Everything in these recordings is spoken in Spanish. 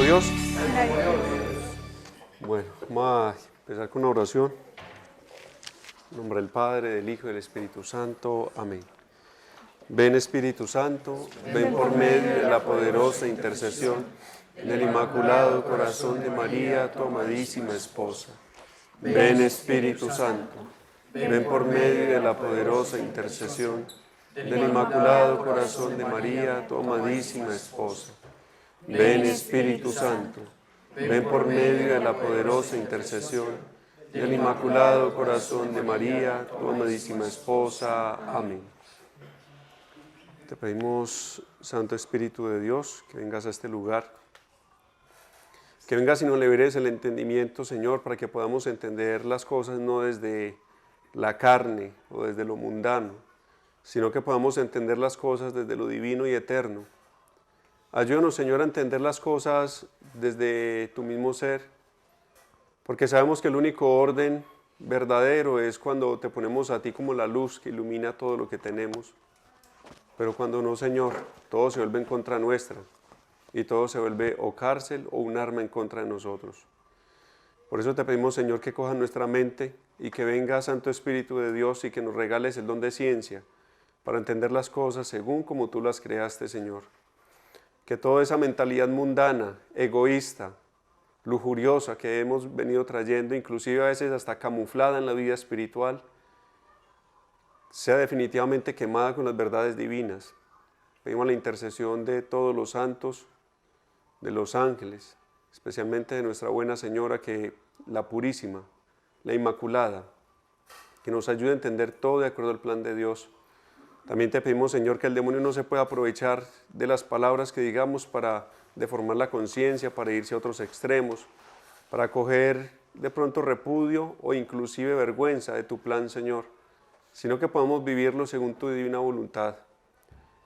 Dios? Bueno, vamos a empezar con una oración. En nombre del Padre, del Hijo y del Espíritu Santo. Amén. Ven Espíritu Santo, ven por medio de la poderosa intercesión del Inmaculado Corazón de María, tu amadísima esposa. Ven Espíritu Santo, ven por medio de la poderosa intercesión del Inmaculado Corazón de María, tu amadísima esposa. Ven Espíritu Santo, ven por medio de la poderosa intercesión del Inmaculado Corazón de María, tu amadísima esposa. Amén. Te pedimos, Santo Espíritu de Dios, que vengas a este lugar, que vengas y nos liberes el entendimiento, Señor, para que podamos entender las cosas no desde la carne o desde lo mundano, sino que podamos entender las cosas desde lo divino y eterno. Ayúdanos, Señor, a entender las cosas desde tu mismo ser, porque sabemos que el único orden verdadero es cuando te ponemos a ti como la luz que ilumina todo lo que tenemos. Pero cuando no, Señor, todo se vuelve en contra nuestra y todo se vuelve o cárcel o un arma en contra de nosotros. Por eso te pedimos, Señor, que cojas nuestra mente y que venga Santo Espíritu de Dios y que nos regales el don de ciencia para entender las cosas según como tú las creaste, Señor. Que toda esa mentalidad mundana, egoísta, lujuriosa que hemos venido trayendo, inclusive a veces hasta camuflada en la vida espiritual, sea definitivamente quemada con las verdades divinas. Pedimos la intercesión de todos los santos, de los ángeles, especialmente de nuestra buena Señora, que la purísima, la inmaculada, que nos ayude a entender todo de acuerdo al plan de Dios. También te pedimos, Señor, que el demonio no se pueda aprovechar de las palabras que digamos para deformar la conciencia, para irse a otros extremos, para coger de pronto repudio o inclusive vergüenza de tu plan, Señor, sino que podamos vivirlo según tu divina voluntad.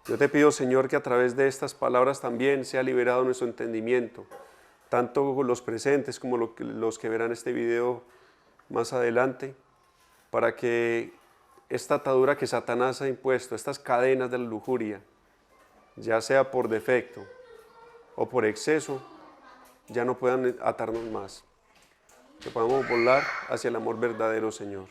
Yo te pido, Señor, que a través de estas palabras también sea liberado nuestro entendimiento, tanto los presentes como los que verán este video más adelante, para que esta atadura que Satanás ha impuesto, estas cadenas de la lujuria, ya sea por defecto o por exceso, ya no puedan atarnos más, que podamos volar hacia el amor verdadero, Señor.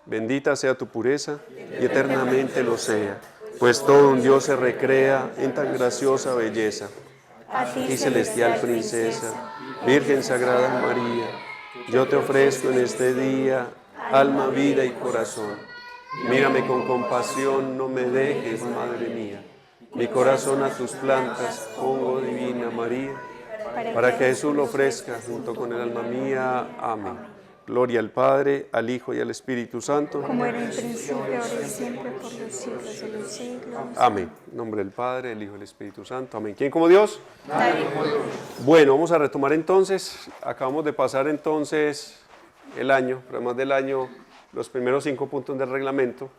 Bendita sea tu pureza y eternamente lo sea, pues todo un Dios se recrea en tan graciosa belleza. A ti, celestial princesa, Virgen Sagrada María, yo te ofrezco en este día alma, vida y corazón. Mírame con compasión, no me dejes, Madre mía. Mi corazón a tus plantas pongo, Divina María, para que Jesús lo ofrezca junto con el alma mía. Amén. Gloria al Padre, al Hijo y al Espíritu Santo. Como era en el principio, ahora y siempre, por los siglos de los siglos. Amén. En nombre del Padre, del Hijo y del Espíritu Santo. Amén. ¿Quién como Dios? Nadie. Bueno, vamos a retomar entonces. Acabamos de pasar entonces el año, pero además del año, los primeros 5 puntos del reglamento.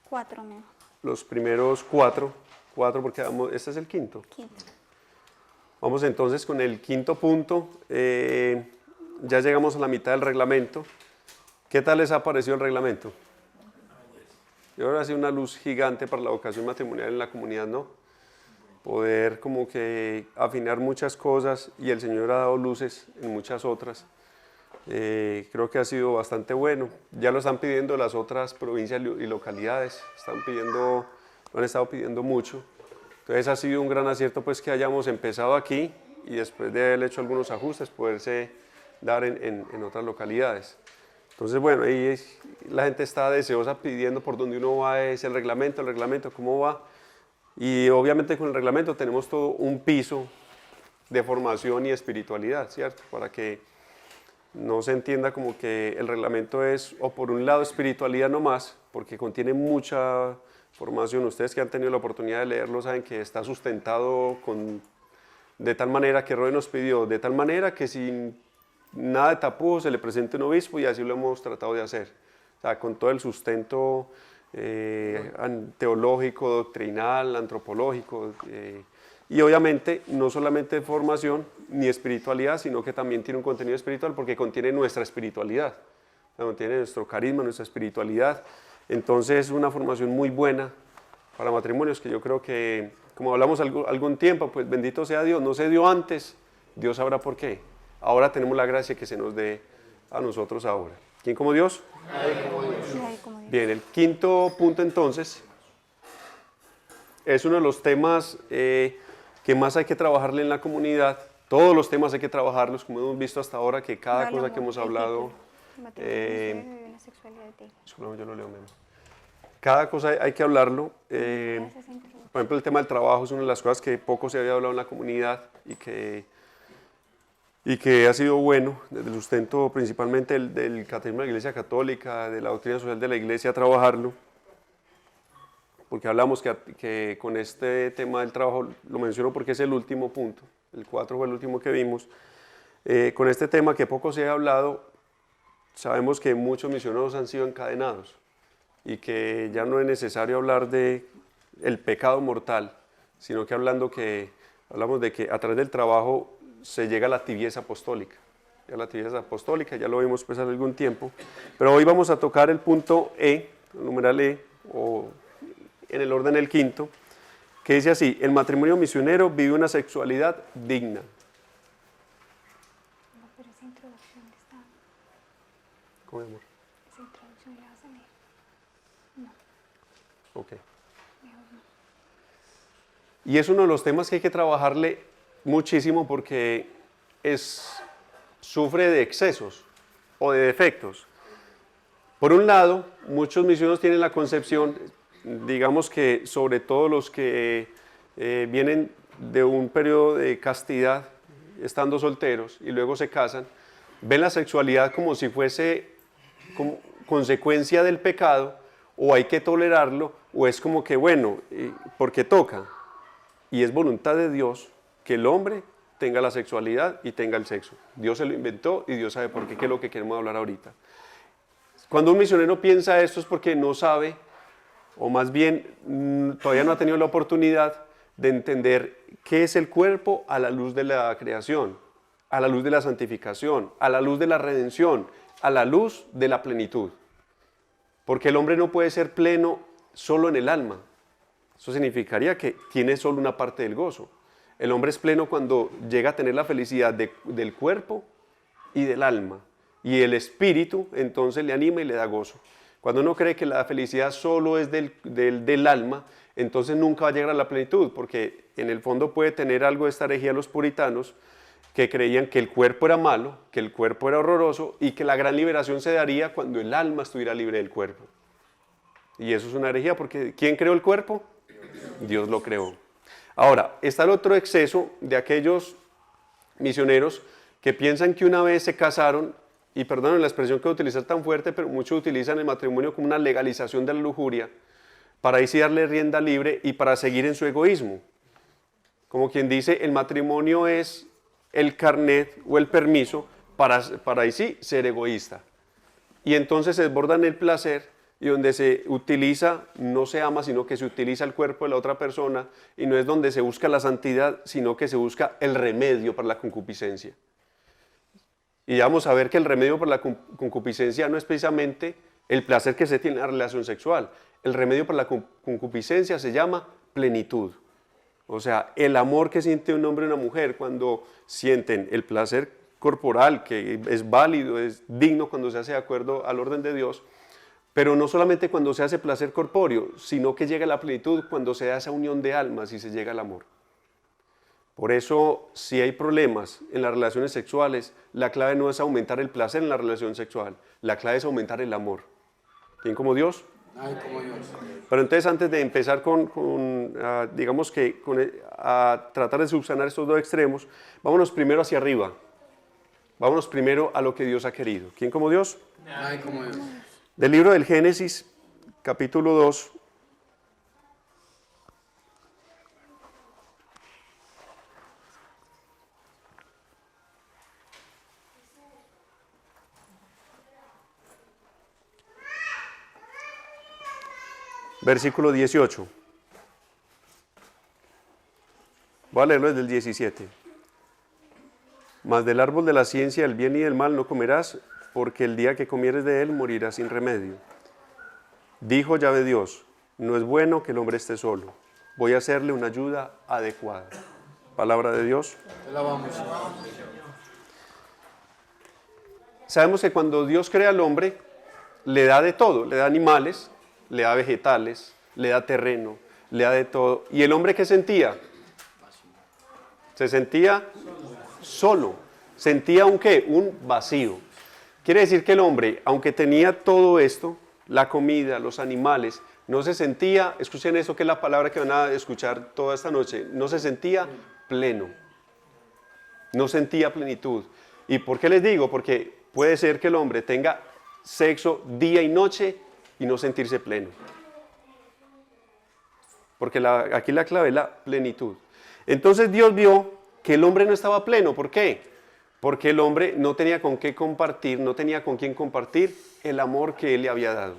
4, mejor. Los primeros 4 porque este es el quinto. Vamos entonces con el quinto punto. Ya llegamos a la mitad del reglamento. ¿Qué tal les ha parecido el reglamento? Yo creo que ha sido una luz gigante para la vocación matrimonial en la comunidad, ¿no? Poder como que afinar muchas cosas y el Señor ha dado luces en muchas otras. Creo que ha sido bastante bueno. Ya lo están pidiendo las otras provincias y localidades. Lo han estado pidiendo mucho. Entonces ha sido un gran acierto pues que hayamos empezado aquí y después de haber hecho algunos ajustes poderse dar en otras localidades. Entonces bueno, ahí la gente está deseosa pidiendo por dónde uno va, es el reglamento, cómo va. Y obviamente con el reglamento tenemos todo un piso de formación y espiritualidad, ¿cierto? Para que no se entienda como que el reglamento es o por un lado espiritualidad nomás, porque contiene mucha formación. Ustedes que han tenido la oportunidad de leerlo saben que está sustentado de tal manera que Roy nos pidió, de tal manera que sin nada de tapujos se le presente un obispo y así lo hemos tratado de hacer. O sea, con todo el sustento teológico, doctrinal, antropológico, y obviamente no solamente formación ni espiritualidad, sino que también tiene un contenido espiritual porque contiene nuestra espiritualidad, contiene nuestro carisma, nuestra espiritualidad. Entonces es una formación muy buena para matrimonios que yo creo que, como hablamos algún tiempo, pues bendito sea Dios, no se dio antes Dios sabrá por qué. Ahora tenemos la gracia que se nos dé a nosotros ahora. ¿Quién como Dios? Nadie como Dios. Bien, el quinto punto entonces es uno de los temas que más hay que trabajarle en la comunidad. Todos los temas hay que trabajarlos, como hemos visto hasta ahora, que cada Dale, cosa que amor, hemos el hablado, título. Matrimonio misionero y una sexualidad de ti. yo lo leo menos. Cada cosa hay que hablarlo. Gracias, introducción. Por ejemplo, el tema del trabajo es una de las cosas que poco se había hablado en la comunidad y que ha sido bueno, desde el sustento principalmente del Catecismo de la Iglesia Católica, de la doctrina social de la Iglesia, trabajarlo. Porque hablamos que con este tema del trabajo, lo menciono porque es el último punto, el 4 fue el último que vimos, con este tema que poco se ha hablado, sabemos que muchos misioneros han sido encadenados y que ya no es necesario hablar de el pecado mortal, sino que hablamos de que a través del trabajo se llega a la tibieza apostólica. Ya la tibieza apostólica, ya lo vimos pues hace algún tiempo, pero hoy vamos a tocar el punto E, el numeral E, o en el orden el quinto, que dice así: el matrimonio misionero vive una sexualidad digna. No, pero esa introducción está. ¿Cómo, amor? Esa introducción la vas a leer. Ok. Mejor no. Y es uno de los temas que hay que trabajarle muchísimo porque sufre de excesos o de defectos. Por un lado, muchos misioneros tienen la concepción, digamos que sobre todo los que vienen de un periodo de castidad, estando solteros y luego se casan, ven la sexualidad como si fuese como consecuencia del pecado, o hay que tolerarlo, o es como que bueno, porque toca. Y es voluntad de Dios que el hombre tenga la sexualidad y tenga el sexo. Dios se lo inventó y Dios sabe por qué, que es lo que queremos hablar ahorita. Cuando un misionero piensa esto es porque no sabe, o más bien todavía no ha tenido la oportunidad de entender qué es el cuerpo a la luz de la creación, a la luz de la santificación, a la luz de la redención, a la luz de la plenitud. Porque el hombre no puede ser pleno solo en el alma. Eso significaría que tiene solo una parte del gozo. El hombre es pleno cuando llega a tener la felicidad del cuerpo y del alma. Y el espíritu entonces le anima y le da gozo. Cuando uno cree que la felicidad solo es del alma, entonces nunca va a llegar a la plenitud, porque en el fondo puede tener algo de esta herejía de los puritanos, que creían que el cuerpo era malo, que el cuerpo era horroroso y que la gran liberación se daría cuando el alma estuviera libre del cuerpo. Y eso es una herejía, porque ¿quién creó el cuerpo? Dios lo creó. Ahora, está el otro exceso de aquellos misioneros que piensan que una vez se casaron, y perdonen la expresión que voy a utilizar tan fuerte, pero muchos utilizan el matrimonio como una legalización de la lujuria, para ahí sí darle rienda libre y para seguir en su egoísmo. Como quien dice, el matrimonio es el carnet o el permiso para ahí sí ser egoísta. Y entonces se desbordan el placer, y donde se utiliza, no se ama, sino que se utiliza el cuerpo de la otra persona, y no es donde se busca la santidad, sino que se busca el remedio para la concupiscencia. Y vamos a ver que el remedio para la concupiscencia no es precisamente el placer que se tiene en la relación sexual. El remedio para la concupiscencia se llama plenitud. O sea, el amor que siente un hombre y una mujer cuando sienten el placer corporal, que es válido, es digno cuando se hace de acuerdo al orden de Dios, pero no solamente cuando se hace placer corpóreo, sino que llega la plenitud cuando se da esa unión de almas y se llega al amor. Por eso, si hay problemas en las relaciones sexuales, la clave no es aumentar el placer en la relación sexual, la clave es aumentar el amor. ¿Quién como Dios? Ay, como Dios. Pero entonces, antes de empezar digamos que a tratar de subsanar estos dos extremos, vámonos primero hacia arriba. Vámonos primero a lo que Dios ha querido. ¿Quién como Dios? Ay, como Dios. Del libro del Génesis, capítulo 2. Versículo 18. Voy a leerlo desde el 17. Mas del árbol de la ciencia del bien y del mal no comerás, porque el día que comieres de él morirás sin remedio. Dijo Yahvé Dios: no es bueno que el hombre esté solo, voy a hacerle una ayuda adecuada. Palabra de Dios. Te alabamos. Sabemos que cuando Dios crea al hombre, le da de todo, le da animales, le da vegetales, le da terreno, le da de todo. ¿Y el hombre qué sentía? Se sentía solo, sentía un ¿qué? Un vacío. Quiere decir que el hombre, aunque tenía todo esto, la comida, los animales, no se sentía, escuchen eso que es la palabra que van a escuchar toda esta noche, no se sentía pleno, no sentía plenitud. ¿Y por qué les digo? Porque puede ser que el hombre tenga sexo día y noche y no sentirse pleno. Porque aquí la clave es la plenitud. Entonces Dios vio que el hombre no estaba pleno. ¿Por qué? Porque el hombre no tenía con qué compartir, no tenía con quién compartir el amor que él le había dado.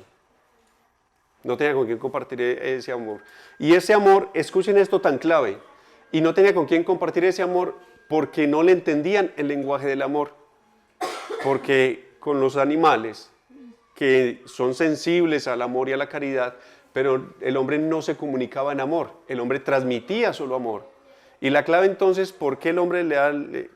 No tenía con quién compartir ese amor. Y ese amor, escuchen esto tan clave, y no tenía con quién compartir ese amor porque no le entendían el lenguaje del amor. Porque con los animales, que son sensibles al amor y a la caridad, pero el hombre no se comunicaba en amor, el hombre transmitía solo amor. Y la clave entonces, ¿por qué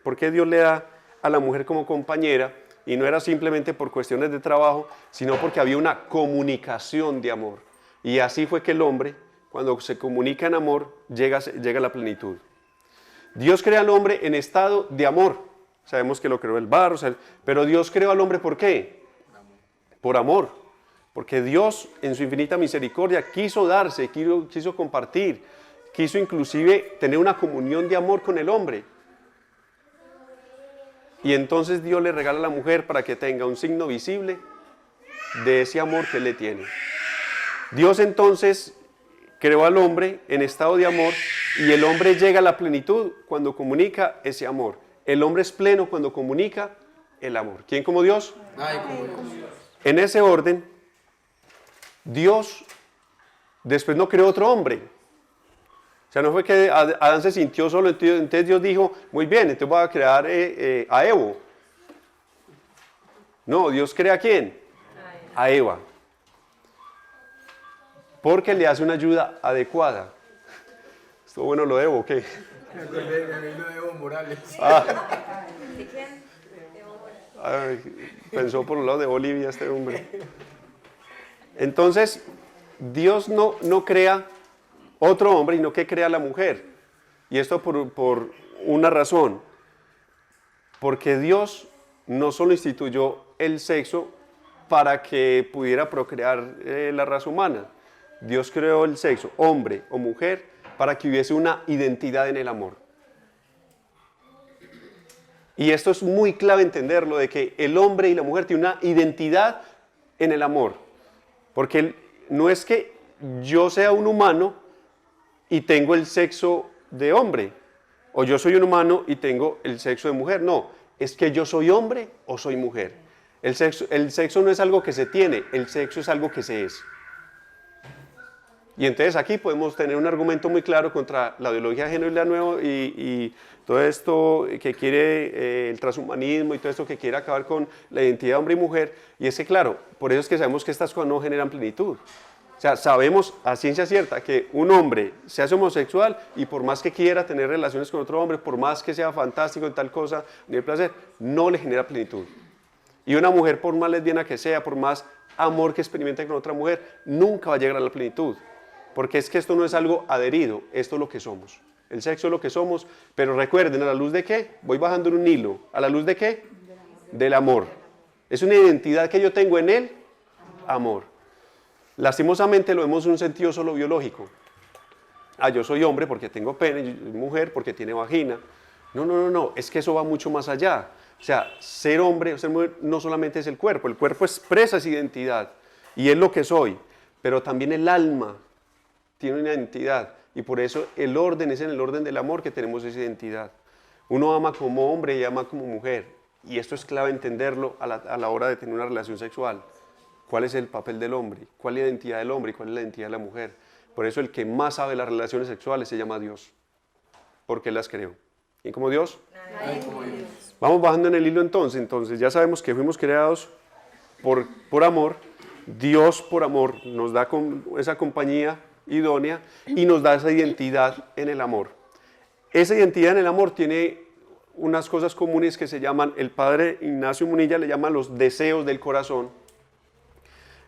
por qué Dios le da a la mujer como compañera? Y no era simplemente por cuestiones de trabajo, sino porque había una comunicación de amor. Y así fue que el hombre, cuando se comunica en amor, llega a la plenitud. Dios crea al hombre en estado de amor. Sabemos que lo creó el barro, pero Dios creó al hombre ¿por qué? Por amor. Porque Dios en su infinita misericordia quiso darse, quiso compartir, quiso inclusive tener una comunión de amor con el hombre. Y entonces Dios le regala a la mujer para que tenga un signo visible de ese amor que él le tiene. Dios entonces creó al hombre en estado de amor y el hombre llega a la plenitud cuando comunica ese amor. El hombre es pleno cuando comunica el amor. ¿Quién como Dios? Nadie como Dios. En ese orden, Dios después no creó otro hombre. O sea, no fue que Adán se sintió solo, entonces Dios dijo, muy bien, entonces voy a crear a Evo. No, Dios crea ¿a quién? A Eva. Porque le hace una ayuda adecuada. ¿Estuvo bueno lo de Evo o qué? Me acordé de Evo Morales. ¿De quién? Ay, pensó por un lado de Bolivia este hombre. Entonces, Dios no crea otro hombre, sino que crea a la mujer. Y esto por una razón. Porque Dios no solo instituyó el sexo para que pudiera procrear la raza humana. Dios creó el sexo, hombre o mujer, para que hubiese una identidad en el amor. Y esto es muy clave entenderlo, de que el hombre y la mujer tienen una identidad en el amor. Porque no es que yo sea un humano y tengo el sexo de hombre, o yo soy un humano y tengo el sexo de mujer. No, es que yo soy hombre o soy mujer. El sexo no es algo que se tiene, el sexo es algo que se es. Y entonces aquí podemos tener un argumento muy claro contra la ideología de género y la nueva y todo esto que quiere el transhumanismo y todo esto que quiere acabar con la identidad de hombre y mujer. Y es que claro, por eso es que sabemos que estas cosas no generan plenitud. O sea, sabemos a ciencia cierta que un hombre se hace homosexual y por más que quiera tener relaciones con otro hombre, por más que sea fantástico en tal cosa, ni el placer, no le genera plenitud. Y una mujer, por más lesbiana que sea, por más amor que experimente con otra mujer, nunca va a llegar a la plenitud. Porque es que esto no es algo adherido, esto es lo que somos. El sexo es lo que somos, pero recuerden, ¿a la luz de qué? Voy bajando en un hilo. ¿A la luz de qué? Del amor. Es una identidad que yo tengo en él, amor. Lastimosamente lo vemos en un sentido solo biológico. Yo soy hombre porque tengo pene, y mujer porque tiene vagina. No, es que eso va mucho más allá. O sea, ser hombre o ser mujer no solamente es el cuerpo expresa esa identidad y es lo que soy, pero también el alma tiene una identidad y por eso el orden es en el orden del amor que tenemos esa identidad. Uno ama como hombre y ama como mujer y esto es clave entenderlo a la hora de tener una relación sexual. ¿Cuál es el papel del hombre? ¿Cuál es la identidad del hombre y cuál es la identidad de la mujer? Por eso el que más sabe las relaciones sexuales se llama Dios, porque Él las creó. ¿Y como Dios? Nadie como Dios. Vamos bajando en el hilo entonces ya sabemos que fuimos creados por amor. Dios por amor nos da esa compañía idónea y nos da esa identidad en el amor. esa identidad en el amor tiene unas cosas comunes que se llaman, el padre Ignacio Munilla le llama los deseos del corazón.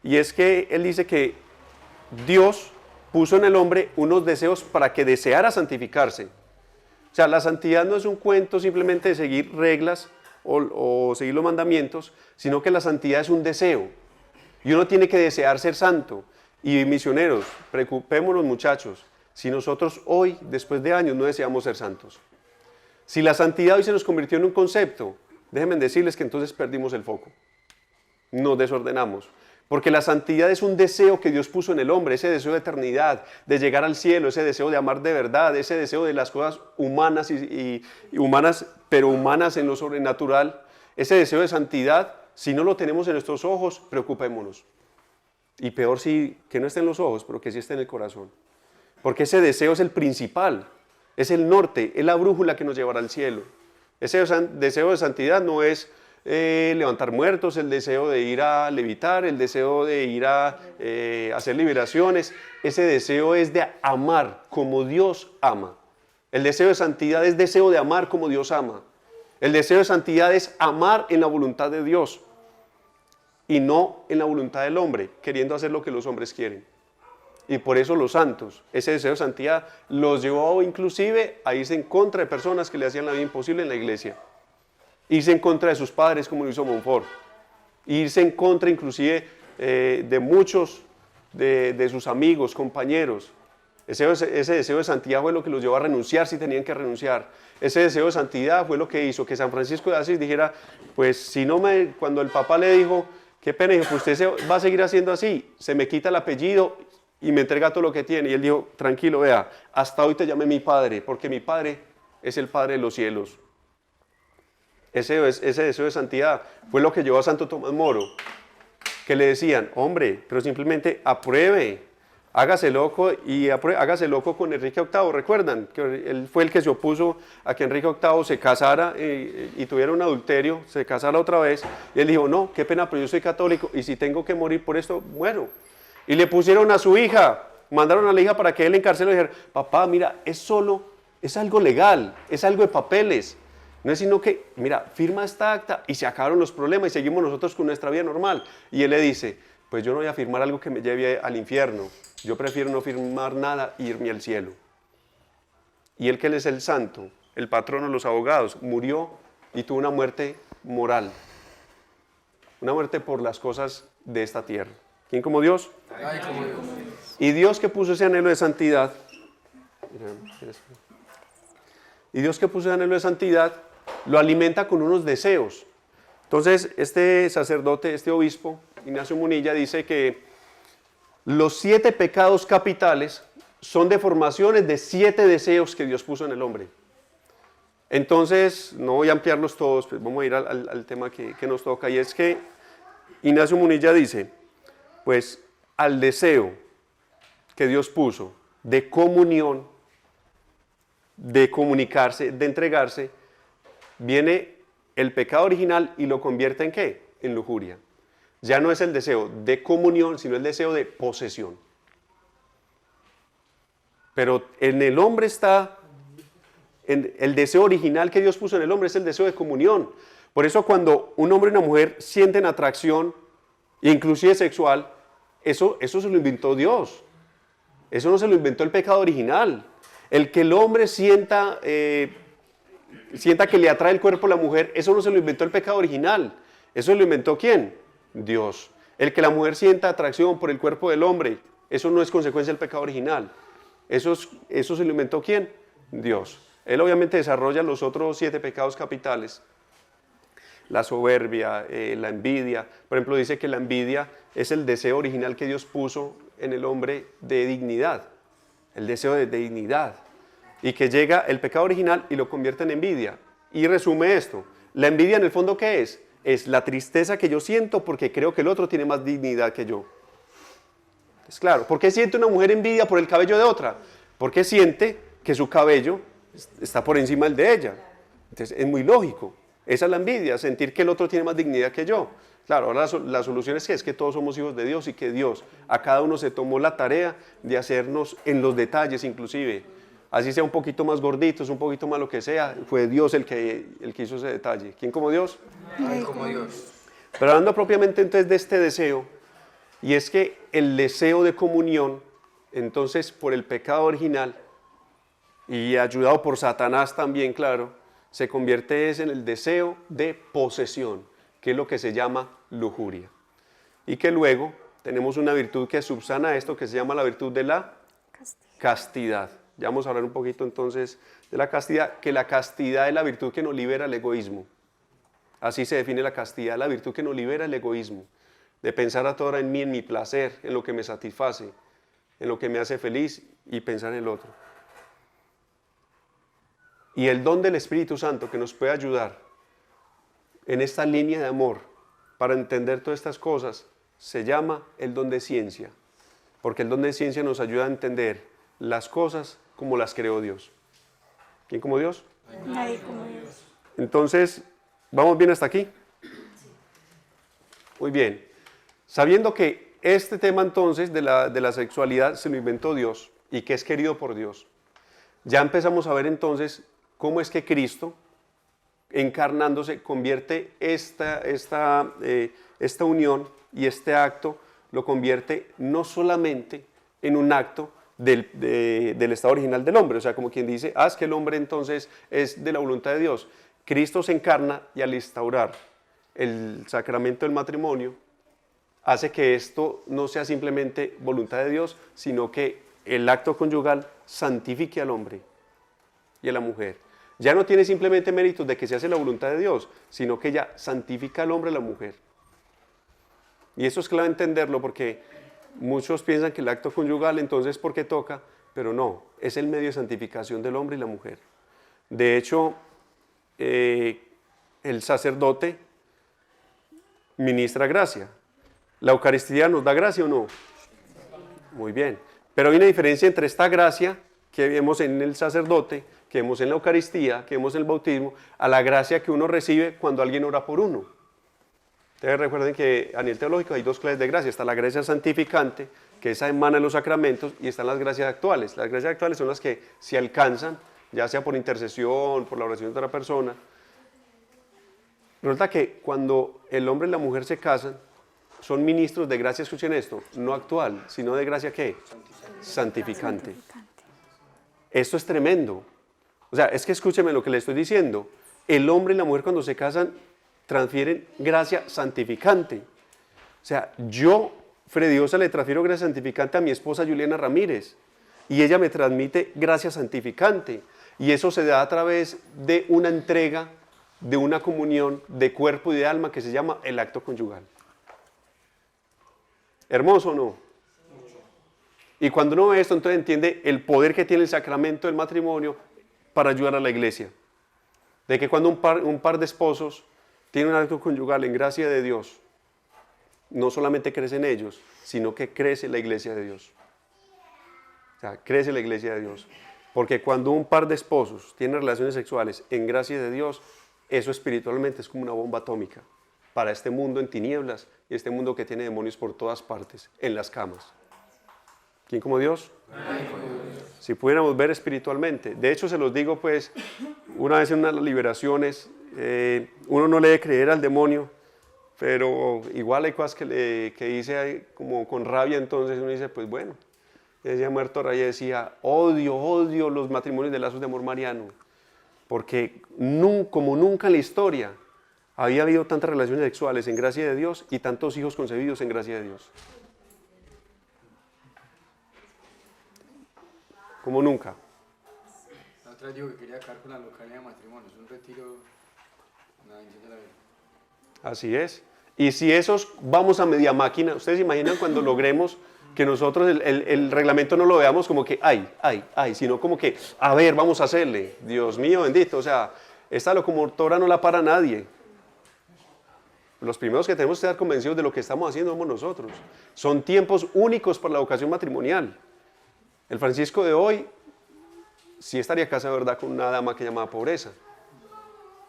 Y es que él dice que Dios puso en el hombre unos deseos para que deseara santificarse. O sea, la santidad no es un cuento simplemente de seguir reglas o seguir los mandamientos, sino que la santidad es un deseo. Y uno tiene que desear ser santo. Y misioneros, preocupémonos muchachos, si nosotros hoy, después de años, no deseamos ser santos. Si la santidad hoy se nos convirtió en un concepto, déjenme decirles que entonces perdimos el foco. Nos desordenamos. Porque la santidad es un deseo que Dios puso en el hombre, ese deseo de eternidad, de llegar al cielo, ese deseo de amar de verdad, ese deseo de las cosas humanas y humanas, pero humanas en lo sobrenatural. Ese deseo de santidad, si no lo tenemos en nuestros ojos, preocupémonos. Y peor si que no esté en los ojos, pero que sí esté en el corazón. Porque ese deseo es el principal, es el norte, es la brújula que nos llevará al cielo. Ese deseo de santidad no es levantar muertos, el deseo de ir a levitar, el deseo de ir a hacer liberaciones. Ese deseo es de amar como Dios ama. El deseo de santidad es deseo de amar como Dios ama. El deseo de santidad es amar en la voluntad de Dios y no en la voluntad del hombre, queriendo hacer lo que los hombres quieren. Y por eso los santos, ese deseo de santidad los llevó inclusive a irse en contra de personas que le hacían la vida imposible en la iglesia. Irse en contra de sus padres como lo hizo Montfort. Irse en contra inclusive de muchos de sus amigos, compañeros. Ese deseo de santidad fue lo que los llevó a renunciar si tenían que renunciar. Ese deseo de santidad fue lo que hizo que San Francisco de Asís dijera, pues si no cuando el papá le dijo, qué pena, dijo, pues usted se va a seguir haciendo así, se me quita el apellido y me entrega todo lo que tiene. Y él dijo, tranquilo, vea, hasta hoy te llamé mi padre, porque mi padre es el Padre de los cielos. Ese deseo de santidad fue lo que llevó a Santo Tomás Moro, que le decían, hombre, pero simplemente apruebe, hágase loco y hágase loco con Enrique VIII. ¿Recuerdan? Que él fue el que se opuso a que Enrique VIII se casara y tuviera un adulterio, se casara otra vez. Y él dijo, no, qué pena, pero yo soy católico y si tengo que morir por esto, muero. Y le pusieron a su hija, mandaron a la hija para que él encarcelara y dijera, papá, mira, es algo legal, es algo de papeles. No es sino que, mira, firma esta acta y se acabaron los problemas y seguimos nosotros con nuestra vida normal. Y él le dice, pues yo no voy a firmar algo que me lleve al infierno. Yo prefiero no firmar nada e irme al cielo. Y él, que él es el santo, el patrono de los abogados, murió y tuvo una muerte moral. Una muerte por las cosas de esta tierra. ¿Quién como Dios? Ay, como Dios. Y Dios que puso ese anhelo de santidad. Y Dios que puso ese anhelo de santidad lo alimenta con unos deseos. Entonces, este sacerdote, este obispo, Ignacio Munilla, dice que los 7 pecados capitales son deformaciones de 7 deseos que Dios puso en el hombre. Entonces, no voy a ampliarlos todos, pues vamos a ir al tema que nos toca, y es que Ignacio Munilla dice, pues al deseo que Dios puso de comunión, de comunicarse, de entregarse, viene el pecado original y lo convierte ¿en qué? En lujuria. Ya no es el deseo de comunión, sino el deseo de posesión. Pero en el hombre está, el deseo original que Dios puso en el hombre es el deseo de comunión. Por eso cuando un hombre y una mujer sienten atracción, inclusive sexual, eso se lo inventó Dios. Eso no se lo inventó el pecado original. El que el hombre sienta que le atrae el cuerpo a la mujer, eso no se lo inventó el pecado original. ¿Eso lo inventó quién? Dios. El que la mujer sienta atracción por el cuerpo del hombre, eso no es consecuencia del pecado original. Eso se lo inventó quién? Dios. Él obviamente desarrolla los otros 7 pecados capitales. La soberbia, la envidia. Por ejemplo, dice que la envidia es el deseo original que Dios puso en el hombre de dignidad. El deseo de dignidad. Y que llega el pecado original y lo convierte en envidia. Y resume esto. La envidia en el fondo, ¿qué es? Es la tristeza que yo siento porque creo que el otro tiene más dignidad que yo. Es claro. ¿Por qué siente una mujer envidia por el cabello de otra? Porque siente que su cabello está por encima del de ella. Entonces es muy lógico. Esa es la envidia, sentir que el otro tiene más dignidad que yo. Claro, ahora la solución es que todos somos hijos de Dios y que Dios a cada uno se tomó la tarea de hacernos en los detalles inclusive así sea un poquito más gorditos, un poquito más lo que sea, fue Dios el que hizo ese detalle. ¿Quién como Dios? Nadie como Dios. Pero hablando propiamente entonces de este deseo, y es que el deseo de comunión, entonces por el pecado original, y ayudado por Satanás también, claro, se convierte en el deseo de posesión, que es lo que se llama lujuria. Y que luego tenemos una virtud que subsana esto, que se llama la virtud de la castidad. Ya vamos a hablar un poquito entonces de la castidad, que la castidad es la virtud que nos libera el egoísmo. Así se define la castidad, la virtud que nos libera el egoísmo, de pensar a toda hora en mí, en mi placer, en lo que me satisface, en lo que me hace feliz y pensar en el otro. Y el don del Espíritu Santo que nos puede ayudar en esta línea de amor para entender todas estas cosas se llama el don de ciencia, porque el don de ciencia nos ayuda a entender las cosas como las creó Dios. ¿Quién como Dios? Nadie como Dios. Entonces, ¿vamos bien hasta aquí? Muy bien. Sabiendo que este tema entonces de la sexualidad se lo inventó Dios y que es querido por Dios, ya empezamos a ver entonces cómo es que Cristo, encarnándose, convierte esta unión y este acto, lo convierte no solamente en un acto del estado original del hombre, o sea, como quien dice, haz que el hombre entonces es de la voluntad de Dios. Cristo se encarna y al instaurar el sacramento del matrimonio, hace que esto no sea simplemente voluntad de Dios, sino que el acto conyugal santifique al hombre y a la mujer. Ya no tiene simplemente méritos de que se hace la voluntad de Dios, sino que ya santifica al hombre y a la mujer. Y eso es clave entenderlo porque muchos piensan que el acto conyugal entonces porque toca, pero no, es el medio de santificación del hombre y la mujer. De hecho, el sacerdote ministra gracia. ¿La Eucaristía nos da gracia o no? Muy bien. Pero hay una diferencia entre esta gracia que vemos en el sacerdote, que vemos en la Eucaristía, que vemos en el bautismo, a la gracia que uno recibe cuando alguien ora por uno. Ustedes recuerden que a nivel teológico hay dos clases de gracia. Está la gracia santificante, que esa emana en los sacramentos, y están las gracias actuales. Las gracias actuales son las que se alcanzan, ya sea por intercesión, por la oración de otra persona. Resulta que cuando el hombre y la mujer se casan, son ministros de gracia, escuchen esto, no actual, sino de gracia ¿qué? Santificante. Esto es tremendo. O sea, es que escúcheme lo que le estoy diciendo. El hombre y la mujer cuando se casan transfieren gracia santificante. O sea, yo, Frediosa, le transfiero gracia santificante a mi esposa Juliana Ramírez y ella me transmite gracia santificante. Y eso se da a través de una entrega, de una comunión de cuerpo y de alma que se llama el acto conyugal. ¿Hermoso o no? Y cuando uno ve esto, entonces entiende el poder que tiene el sacramento del matrimonio para ayudar a la iglesia. De que cuando un par de esposos tiene un acto conyugal en gracia de Dios, no solamente crecen ellos, sino que crece la iglesia de Dios. O sea, crece la iglesia de Dios. Porque cuando un par de esposos tienen relaciones sexuales en gracia de Dios, eso espiritualmente es como una bomba atómica para este mundo en tinieblas y este mundo que tiene demonios por todas partes, en las camas. ¿Quién como Dios? Si pudiéramos ver espiritualmente. De hecho, se los digo, pues, una vez en unas liberaciones, uno no le debe creer al demonio, pero igual hay cosas que dice como con rabia, entonces uno dice, pues bueno. Decía Muerto Raya, decía, odio los matrimonios de lazos de amor mariano, porque como nunca en la historia había habido tantas relaciones sexuales en gracia de Dios y tantos hijos concebidos en gracia de Dios. Como nunca. La otra dijo que quería acabar con la localidad de matrimonios, un retiro, una bendición de la vida. Así es. Y si esos vamos a media máquina, ¿ustedes se imaginan cuando logremos que nosotros el reglamento no lo veamos como que ay, sino como que, a ver, vamos a hacerle, Dios mío bendito, o sea, esta locomotora no la para nadie. Los primeros que tenemos que estar convencidos de lo que estamos haciendo somos nosotros. Son tiempos únicos para la vocación matrimonial. El Francisco de hoy sí estaría casado, ¿verdad?, con una dama que llamaba Pobreza.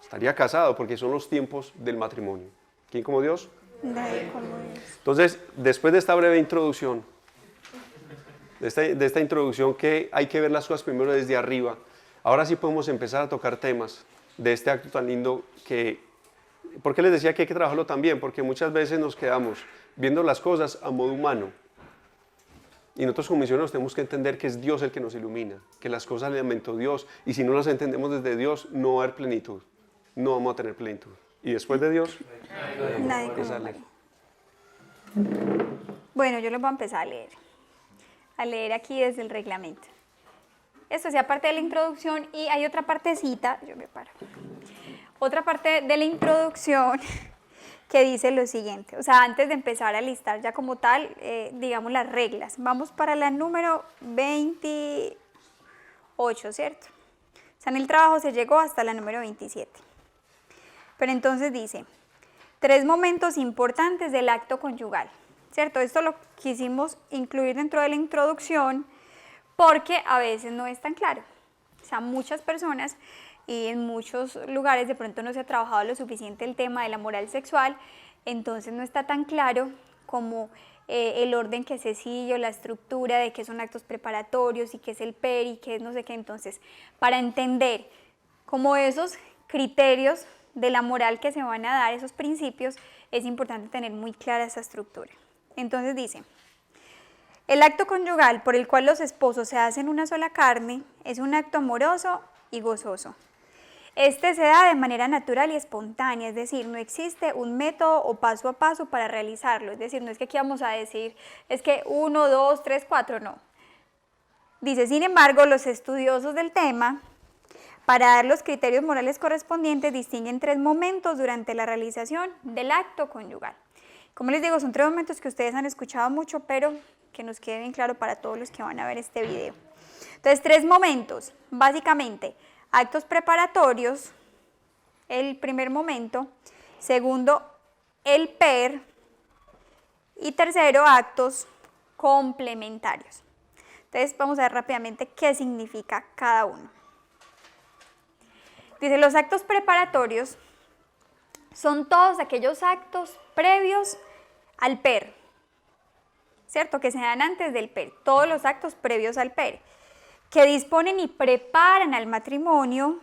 Estaría casado porque son los tiempos del matrimonio. ¿Quién como Dios? Nadie como Dios. Entonces, después de esta breve introducción, de esta introducción, que hay que ver las cosas primero desde arriba. Ahora sí podemos empezar a tocar temas de este acto tan lindo que... ¿Por qué les decía que hay que trabajarlo también? Porque muchas veces nos quedamos viendo las cosas a modo humano. Y nosotros como misioneros tenemos que entender que es Dios el que nos ilumina, que las cosas le inventó Dios, y si no las entendemos desde Dios, no va a haber plenitud, no vamos a tener plenitud. Y después de Dios, Nadie como María. Bueno, yo los voy a empezar a leer aquí desde el reglamento. Esto es aparte de la introducción, y hay otra partecita, yo me paro, otra parte de la introducción que dice lo siguiente. O sea, antes de empezar a listar ya como tal, digamos, las reglas. Vamos para la número 28, ¿cierto? O sea, en el trabajo se llegó hasta la número 27. Pero entonces dice, 3 momentos importantes del acto conyugal, ¿cierto? Esto lo quisimos incluir dentro de la introducción porque a veces no es tan claro. O sea, muchas personas y en muchos lugares de pronto no se ha trabajado lo suficiente el tema de la moral sexual, entonces no está tan claro como el orden que se sigue o la estructura de qué son actos preparatorios y qué es el PER y qué es no sé qué. Entonces, para entender como esos criterios de la moral que se van a dar, esos principios, es importante tener muy clara esa estructura. Entonces dice, el acto conyugal por el cual los esposos se hacen una sola carne es un acto amoroso y gozoso. Este se da de manera natural y espontánea, es decir, no existe un método o paso a paso para realizarlo, es decir, no es que aquí vamos a decir, es que 1, 2, 3, 4, no. Dice, sin embargo, los estudiosos del tema, para dar los criterios morales correspondientes, distinguen 3 momentos durante la realización del acto conyugal. Como les digo, son 3 momentos que ustedes han escuchado mucho, pero que nos quede bien claro para todos los que van a ver este video. Entonces, 3 momentos, básicamente, actos preparatorios, el primer momento, segundo, el PER, y tercero, actos complementarios. Entonces, vamos a ver rápidamente qué significa cada uno. Dice, los actos preparatorios son todos aquellos actos previos al PER, ¿cierto? Que se dan antes del PER, todos los actos previos al PER, que disponen y preparan al matrimonio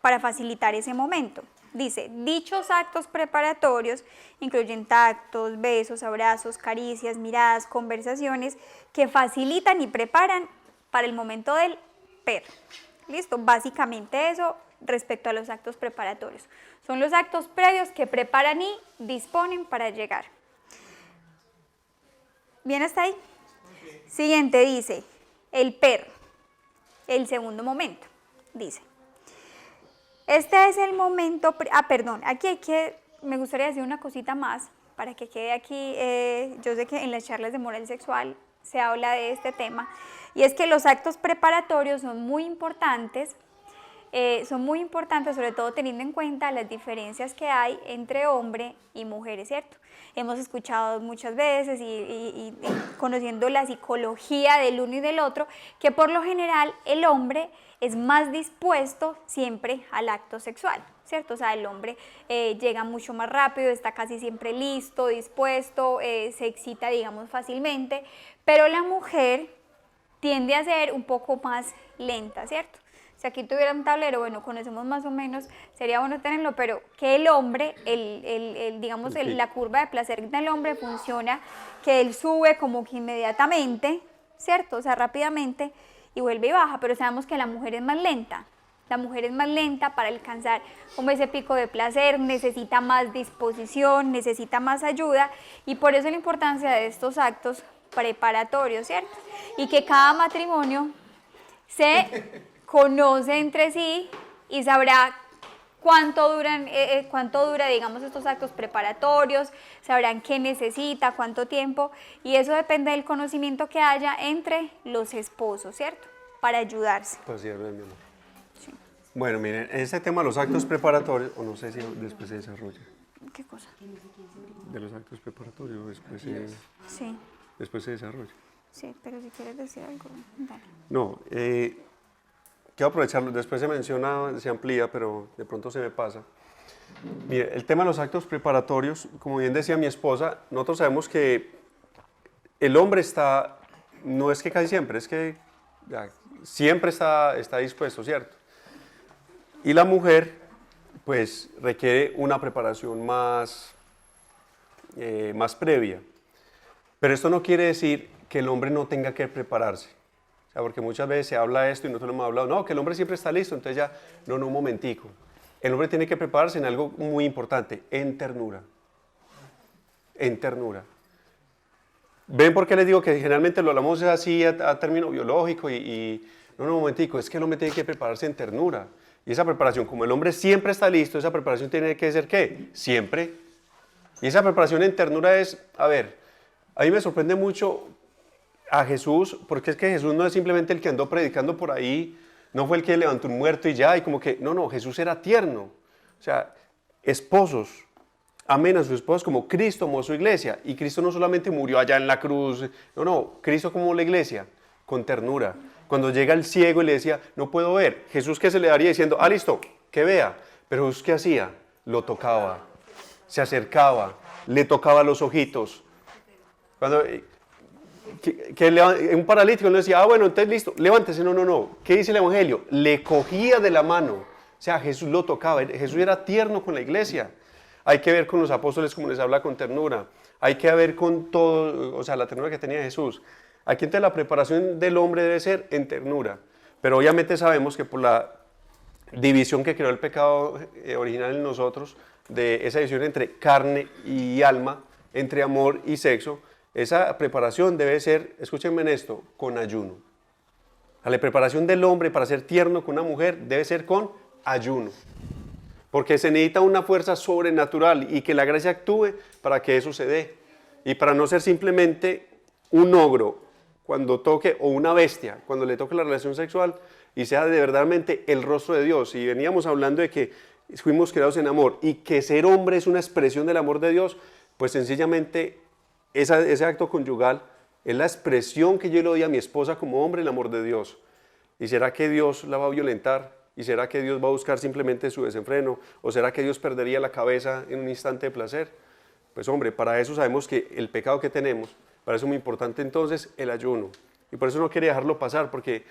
para facilitar ese momento. Dice, dichos actos preparatorios incluyen tactos, besos, abrazos, caricias, miradas, conversaciones que facilitan y preparan para el momento del PER. ¿Listo? Básicamente eso respecto a los actos preparatorios. Son los actos previos que preparan y disponen para llegar. ¿Bien hasta ahí? Okay. Siguiente dice, el PER. El segundo momento, dice. Este es el momento, aquí me gustaría decir una cosita más, para que quede aquí, yo sé que en las charlas de moral sexual se habla de este tema, y es que los actos preparatorios son muy importantes sobre todo teniendo en cuenta las diferencias que hay entre hombre y mujeres, ¿cierto? Hemos escuchado muchas veces y conociendo la psicología del uno y del otro, que por lo general el hombre es más dispuesto siempre al acto sexual, ¿cierto? O sea, el hombre llega mucho más rápido, está casi siempre listo, dispuesto, se excita, digamos, fácilmente, pero la mujer tiende a ser un poco más lenta, ¿cierto? Si aquí tuviera un tablero, bueno, conocemos más o menos, sería bueno tenerlo, pero que el hombre, la curva de placer del hombre funciona, que él sube como que inmediatamente, ¿cierto? O sea, rápidamente, y vuelve y baja, pero sabemos que la mujer es más lenta. La mujer es más lenta para alcanzar como ese pico de placer, necesita más disposición, necesita más ayuda, y por eso la importancia de estos actos preparatorios, ¿cierto? Y que cada matrimonio se conoce entre sí y sabrá cuánto dura, digamos, estos actos preparatorios, sabrán qué necesita, cuánto tiempo, y eso depende del conocimiento que haya entre los esposos, ¿cierto? Para ayudarse. Pues sí, mi amor. Sí. Bueno, miren, ese tema de los actos preparatorios, o no sé si después se desarrolla. ¿Qué cosa? De los actos preparatorios, después se desarrolla. Sí, pero si quieres decir algo, dale. No, quiero aprovecharlo, después se menciona, se amplía, pero de pronto se me pasa. Mire, el tema de los actos preparatorios, como bien decía mi esposa, nosotros sabemos que el hombre está no es que casi siempre, es que siempre está dispuesto, ¿cierto? Y la mujer, pues, requiere una preparación más previa. Pero esto no quiere decir que el hombre no tenga que prepararse. O sea, porque muchas veces se habla esto y nosotros hemos hablado, no, que el hombre siempre está listo, entonces ya, no, un momentico. El hombre tiene que prepararse en algo muy importante, en ternura. En ternura. ¿Ven por qué les digo que generalmente lo hablamos así a término biológico no, un momentico, es que el hombre tiene que prepararse en ternura. Y esa preparación, como el hombre siempre está listo, esa preparación tiene que ser ¿qué? Siempre. Y esa preparación en ternura es, a ver, a mí me sorprende mucho a Jesús, porque es que Jesús no es simplemente el que andó predicando por ahí, no fue el que levantó un muerto y ya, y como que, no, Jesús era tierno. O sea, esposos, amen a sus esposos como Cristo amó a su iglesia. Y Cristo no solamente murió allá en la cruz, no, Cristo como la iglesia, con ternura. Cuando llega el ciego y le decía, no puedo ver, Jesús ¿qué se le daría diciendo, listo, que vea? Pero Jesús ¿qué hacía? Lo tocaba, se acercaba, le tocaba los ojitos. Cuando un paralítico le decía, bueno, entonces listo, levántese, no. ¿Qué dice el Evangelio? Le cogía de la mano, o sea, Jesús lo tocaba, Jesús era tierno con la iglesia. Hay que ver con los apóstoles como les habla con ternura, hay que ver con todo, o sea, la ternura que tenía Jesús. Aquí entonces la preparación del hombre debe ser en ternura, pero obviamente sabemos que por la división que creó el pecado original en nosotros, de esa división entre carne y alma, entre amor y sexo, esa preparación debe ser, escúchenme en esto, con ayuno. La preparación del hombre para ser tierno con una mujer debe ser con ayuno. Porque se necesita una fuerza sobrenatural y que la gracia actúe para que eso se dé. Y para no ser simplemente un ogro cuando toque, o una bestia cuando le toque la relación sexual, y sea de verdaderamente el rostro de Dios. Y veníamos hablando de que fuimos creados en amor y que ser hombre es una expresión del amor de Dios, pues sencillamente ese acto conyugal es la expresión que yo le doy a mi esposa como hombre, el amor de Dios. ¿Y será que Dios la va a violentar? ¿Y será que Dios va a buscar simplemente su desenfreno? ¿O será que Dios perdería la cabeza en un instante de placer? Pues hombre, para eso sabemos que el pecado que tenemos, para eso es muy importante entonces el ayuno. Y por eso no quiere dejarlo pasar, porque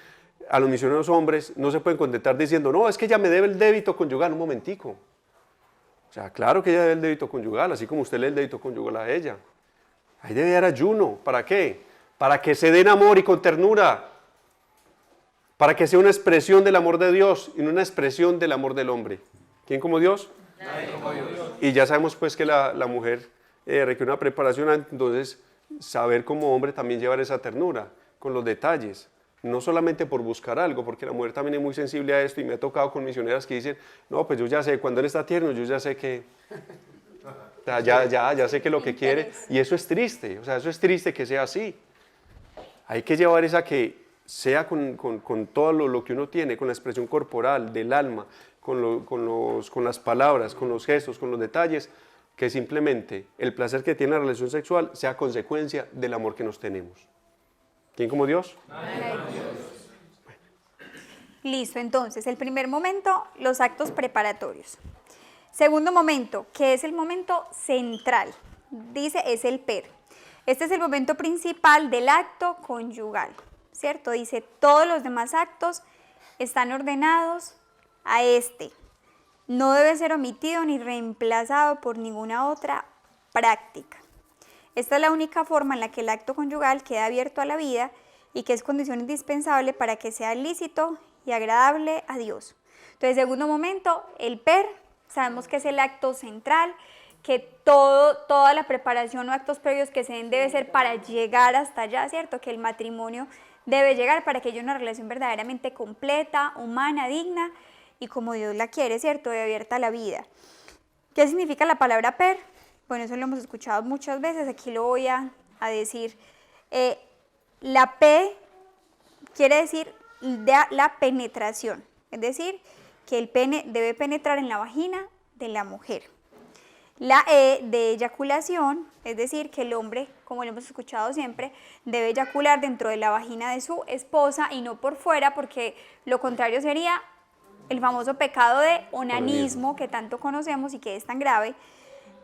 a los misioneros hombres no se pueden contentar diciendo, no, es que ella me debe el débito conyugal, un momentico. O sea, claro que ella debe el débito conyugal, así como usted le el débito conyugal a ella. Ahí debe haber ayuno. ¿Para qué? Para que se den amor y con ternura. Para que sea una expresión del amor de Dios y no una expresión del amor del hombre. ¿Quién como Dios? Nadie como Dios. Y ya sabemos pues que la mujer requiere una preparación, entonces saber como hombre también llevar esa ternura con los detalles. No solamente por buscar algo, porque la mujer también es muy sensible a esto y me ha tocado con misioneras que dicen, no, pues yo ya sé, cuando él está tierno, yo ya sé que... Ya sé que lo que quiere, y eso es triste, o sea, eso es triste que sea así. Hay que llevar esa que sea con todo lo que uno tiene, con la expresión corporal, del alma, con las palabras, con los gestos, con los detalles, que simplemente el placer que tiene la relación sexual sea consecuencia del amor que nos tenemos. ¿Quién como Dios? Listo, entonces, el primer momento, los actos preparatorios. Segundo momento, que es el momento central, dice, es el per. Este es el momento principal del acto conyugal, ¿cierto? Dice, todos los demás actos están ordenados a este. No debe ser omitido ni reemplazado por ninguna otra práctica. Esta es la única forma en la que el acto conyugal queda abierto a la vida y que es condición indispensable para que sea lícito y agradable a Dios. Entonces, segundo momento, el per. Sabemos que es el acto central, que toda la preparación o actos previos que se den debe ser para llegar hasta allá, ¿cierto? Que el matrimonio debe llegar para que haya una relación verdaderamente completa, humana, digna y como Dios la quiere, ¿cierto? De abierta a la vida. ¿Qué significa la palabra per? Bueno, eso lo hemos escuchado muchas veces, aquí lo voy a decir. La P quiere decir la penetración, es decir, que el pene debe penetrar en la vagina de la mujer. La E de eyaculación, es decir, que el hombre, como lo hemos escuchado siempre, debe eyacular dentro de la vagina de su esposa y no por fuera, porque lo contrario sería el famoso pecado de onanismo que tanto conocemos y que es tan grave.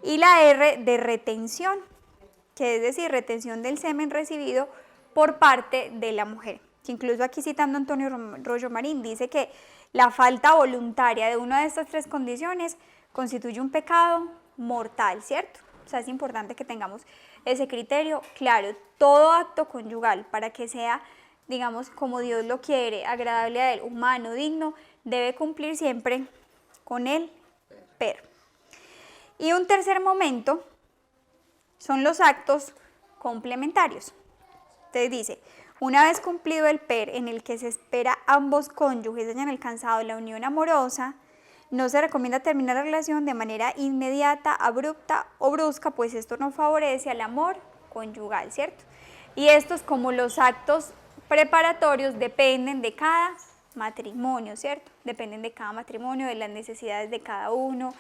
Y la R de retención, que es decir, retención del semen recibido por parte de la mujer. Incluso aquí citando a Antonio Rollo Marín, dice que la falta voluntaria de una de estas tres condiciones constituye un pecado mortal, ¿cierto? O sea, es importante que tengamos ese criterio claro. Todo acto conyugal, para que sea, digamos, como Dios lo quiere, agradable a Él, humano, digno, debe cumplir siempre con el PER. Y un tercer momento son los actos complementarios. Entonces dice, una vez cumplido el PER, en el que se espera ambos cónyuges hayan alcanzado la unión amorosa, no se recomienda terminar la relación de manera inmediata, abrupta o brusca, pues esto no favorece al amor conyugal, ¿cierto? Y estos, como los actos preparatorios, dependen de cada matrimonio, ¿cierto? Dependen de cada matrimonio, de las necesidades de cada uno,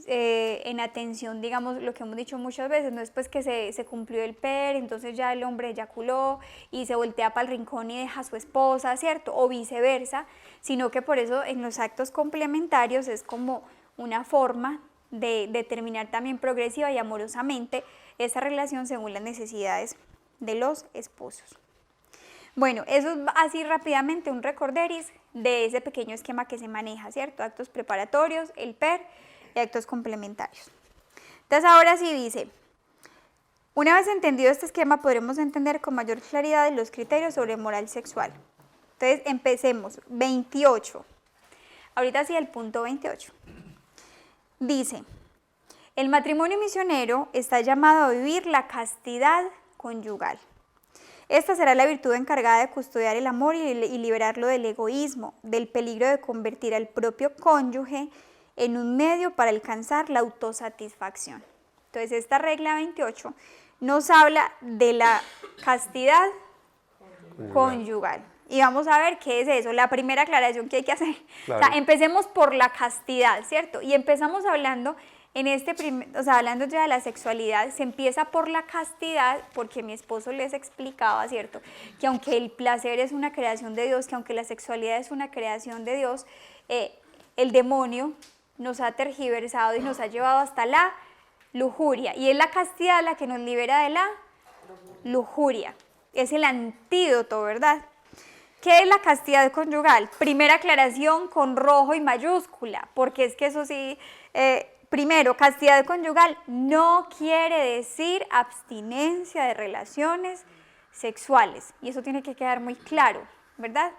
en atención, digamos, lo que hemos dicho muchas veces, no es pues que se cumplió el PER, entonces ya el hombre eyaculó y se voltea para el rincón y deja a su esposa, ¿cierto? O viceversa, sino que por eso en los actos complementarios es como una forma de determinar también progresiva y amorosamente esa relación según las necesidades de los esposos. Bueno, eso es así rápidamente un recorderis de ese pequeño esquema que se maneja, ¿cierto? Actos preparatorios, el PER y actos complementarios. Entonces ahora sí dice, una vez entendido este esquema podremos entender con mayor claridad los criterios sobre moral sexual. Entonces empecemos, 28, ahorita sí el punto 28. Dice, el matrimonio misionero está llamado a vivir la castidad conyugal. Esta será la virtud encargada de custodiar el amor y liberarlo del egoísmo, del peligro de convertir al propio cónyuge en un medio para alcanzar la autosatisfacción. Entonces esta regla 28 nos habla de la castidad conyugal. Y vamos a ver qué es eso, la primera aclaración que hay que hacer. Claro. O sea, empecemos por la castidad, ¿cierto? Y empezamos hablando hablando ya de la sexualidad, se empieza por la castidad, porque mi esposo les explicaba, ¿cierto? Que aunque el placer es una creación de Dios, que aunque la sexualidad es una creación de Dios, el demonio nos ha tergiversado y nos ha llevado hasta la lujuria. Y es la castidad la que nos libera de la lujuria. Es el antídoto, ¿verdad? ¿Qué es la castidad conyugal? Primera aclaración con rojo y mayúscula, porque es que eso sí... Primero, castidad conyugal no quiere decir abstinencia de relaciones sexuales. Y eso tiene que quedar muy claro, ¿verdad?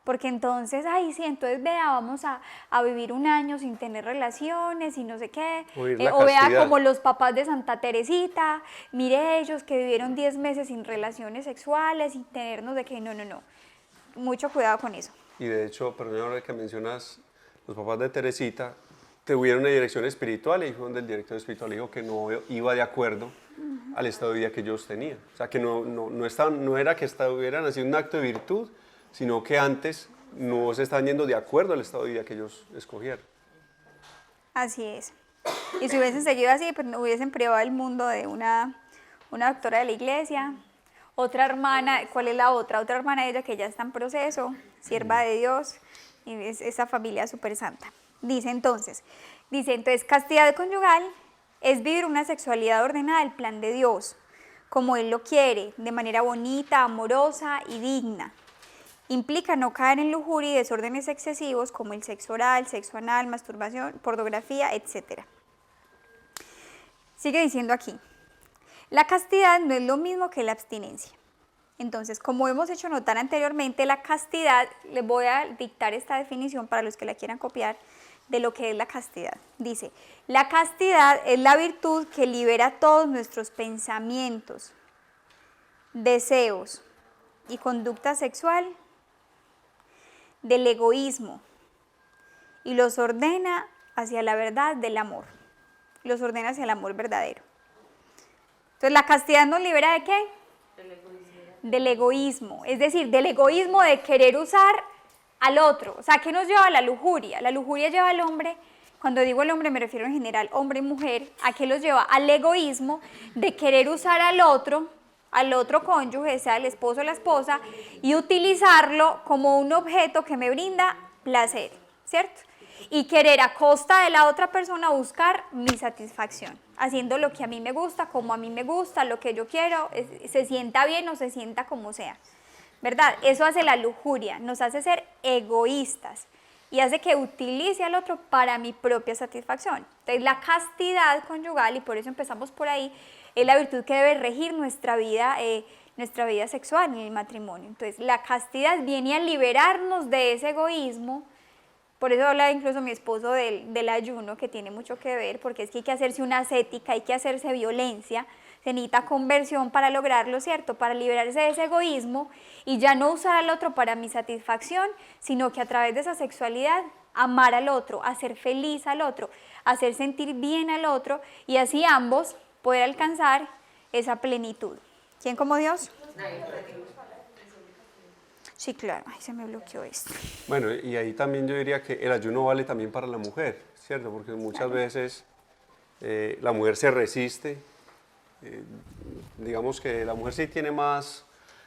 Porque entonces, ay, sí, entonces vea, vamos a vivir un año sin tener relaciones y no sé qué. O vea como los papás de Santa Teresita, mire ellos que vivieron 10 meses sin relaciones sexuales, sin tener no sé qué. No, no, no. Mucho cuidado con eso. Y de hecho, perdón, ahora que mencionas los papás de Teresita, tuvieron una dirección espiritual y fue donde el director espiritual dijo que no iba de acuerdo al estado de vida que ellos tenían. O sea, que no era que estuvieran haciendo un acto de virtud, sino que antes no se estaban yendo de acuerdo al estado de vida que ellos escogieron. Así es. Y si hubiesen seguido así, pues hubiesen privado el mundo de una doctora de la iglesia, otra hermana, ¿cuál es la otra? Otra hermana de ella que ya está en proceso, sierva de Dios, y es esa familia súper santa. Dice entonces, castidad conyugal es vivir una sexualidad ordenada del plan de Dios, como Él lo quiere, de manera bonita, amorosa y digna. Implica no caer en lujuria y desórdenes excesivos como el sexo oral, sexo anal, masturbación, pornografía, etc. Sigue diciendo aquí, la castidad no es lo mismo que la abstinencia. Entonces, como hemos hecho notar anteriormente, la castidad, les voy a dictar esta definición para los que la quieran copiar, de lo que es la castidad. Dice, la castidad es la virtud que libera todos nuestros pensamientos, deseos y conducta sexual del egoísmo y los ordena hacia la verdad del amor, los ordena hacia el amor verdadero. Entonces, ¿la castidad nos libera de qué? Del egoísmo, es decir, del egoísmo de querer usar al otro. O sea, ¿qué nos lleva a la lujuria? La lujuria lleva al hombre, cuando digo el hombre me refiero en general, hombre y mujer, ¿a qué los lleva? Al egoísmo de querer usar al otro cónyuge, sea el esposo o la esposa, y utilizarlo como un objeto que me brinda placer, ¿cierto? y querer a costa de la otra persona buscar mi satisfacción, haciendo lo que a mí me gusta, como a mí me gusta, lo que yo quiero, se sienta bien o se sienta como sea, ¿verdad? Eso hace la lujuria, nos hace ser egoístas y hace que utilice al otro para mi propia satisfacción. Entonces la castidad conyugal, y por eso empezamos por ahí, es la virtud que debe regir nuestra vida sexual en el matrimonio. Entonces la castidad viene a liberarnos de ese egoísmo. Por eso habla incluso mi esposo del ayuno, que tiene mucho que ver, porque es que hay que hacerse una ascética, hay que hacerse violencia, se necesita conversión para lograrlo, ¿cierto? Para liberarse de ese egoísmo y ya no usar al otro para mi satisfacción, sino que a través de esa sexualidad amar al otro, hacer feliz al otro, hacer sentir bien al otro y así ambos poder alcanzar esa plenitud. ¿Quién como Dios? Sí, claro. Ay, se me bloqueó esto. Bueno, y ahí también yo diría que el ayuno vale también para la mujer, ¿cierto? Porque muchas veces la mujer se resiste. Digamos que la mujer sí tiene más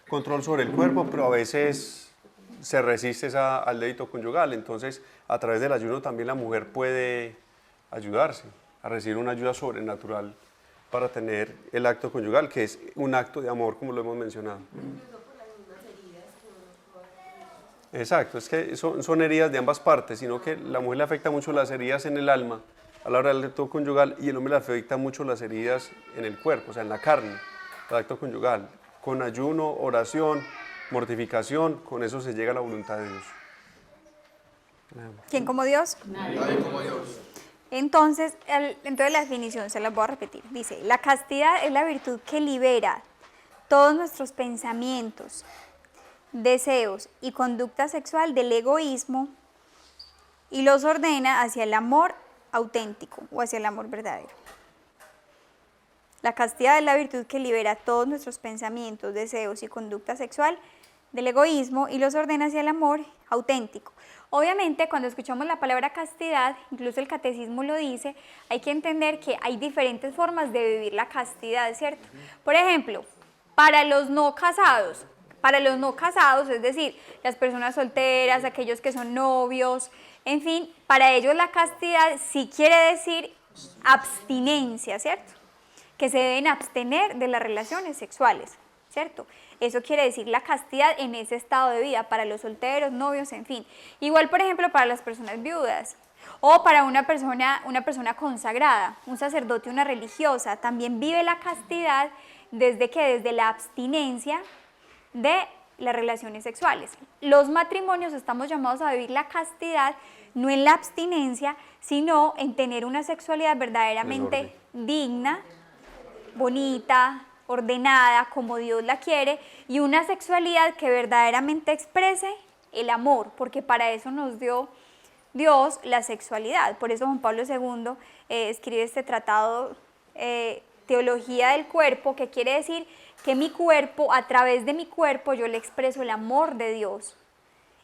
control sobre el cuerpo, pero a veces se resiste al débito conyugal. Entonces, a través del ayuno también la mujer puede ayudarse a recibir una ayuda sobrenatural para tener el acto conyugal, que es un acto de amor, como lo hemos mencionado. Exacto, es que son heridas de ambas partes, sino que la mujer le afecta mucho las heridas en el alma a la hora del acto conyugal y el hombre le afecta mucho las heridas en el cuerpo, o sea, en la carne, el acto conyugal. Con ayuno, oración, mortificación, con eso se llega a la voluntad de Dios. ¿Quién como Dios? Nadie como Dios. Entonces la definición se la voy a repetir. Dice, la castidad es la virtud que libera todos nuestros pensamientos, deseos y conducta sexual del egoísmo y los ordena hacia el amor auténtico o hacia el amor verdadero. La castidad es la virtud que libera todos nuestros pensamientos, deseos y conducta sexual del egoísmo y los ordena hacia el amor auténtico. Obviamente, cuando escuchamos la palabra castidad, incluso el catecismo lo dice, hay que entender que hay diferentes formas de vivir la castidad, ¿cierto? Por ejemplo, para los no casados, es decir, las personas solteras, aquellos que son novios, en fin, para ellos la castidad sí quiere decir abstinencia, ¿cierto? Que se deben abstener de las relaciones sexuales, ¿cierto? Eso quiere decir la castidad en ese estado de vida, para los solteros, novios, en fin. Igual, por ejemplo, para las personas viudas o para una persona consagrada, un sacerdote, una religiosa, también vive la castidad desde la abstinencia de las relaciones sexuales. Los matrimonios estamos llamados a vivir la castidad no en la abstinencia, sino en tener una sexualidad verdaderamente digna, bonita, ordenada, como Dios la quiere, y una sexualidad que verdaderamente exprese el amor, porque para eso nos dio Dios la sexualidad. Por eso Juan Pablo II escribe este tratado, Teología del Cuerpo, que quiere decir que mi cuerpo, a través de mi cuerpo, yo le expreso el amor de Dios,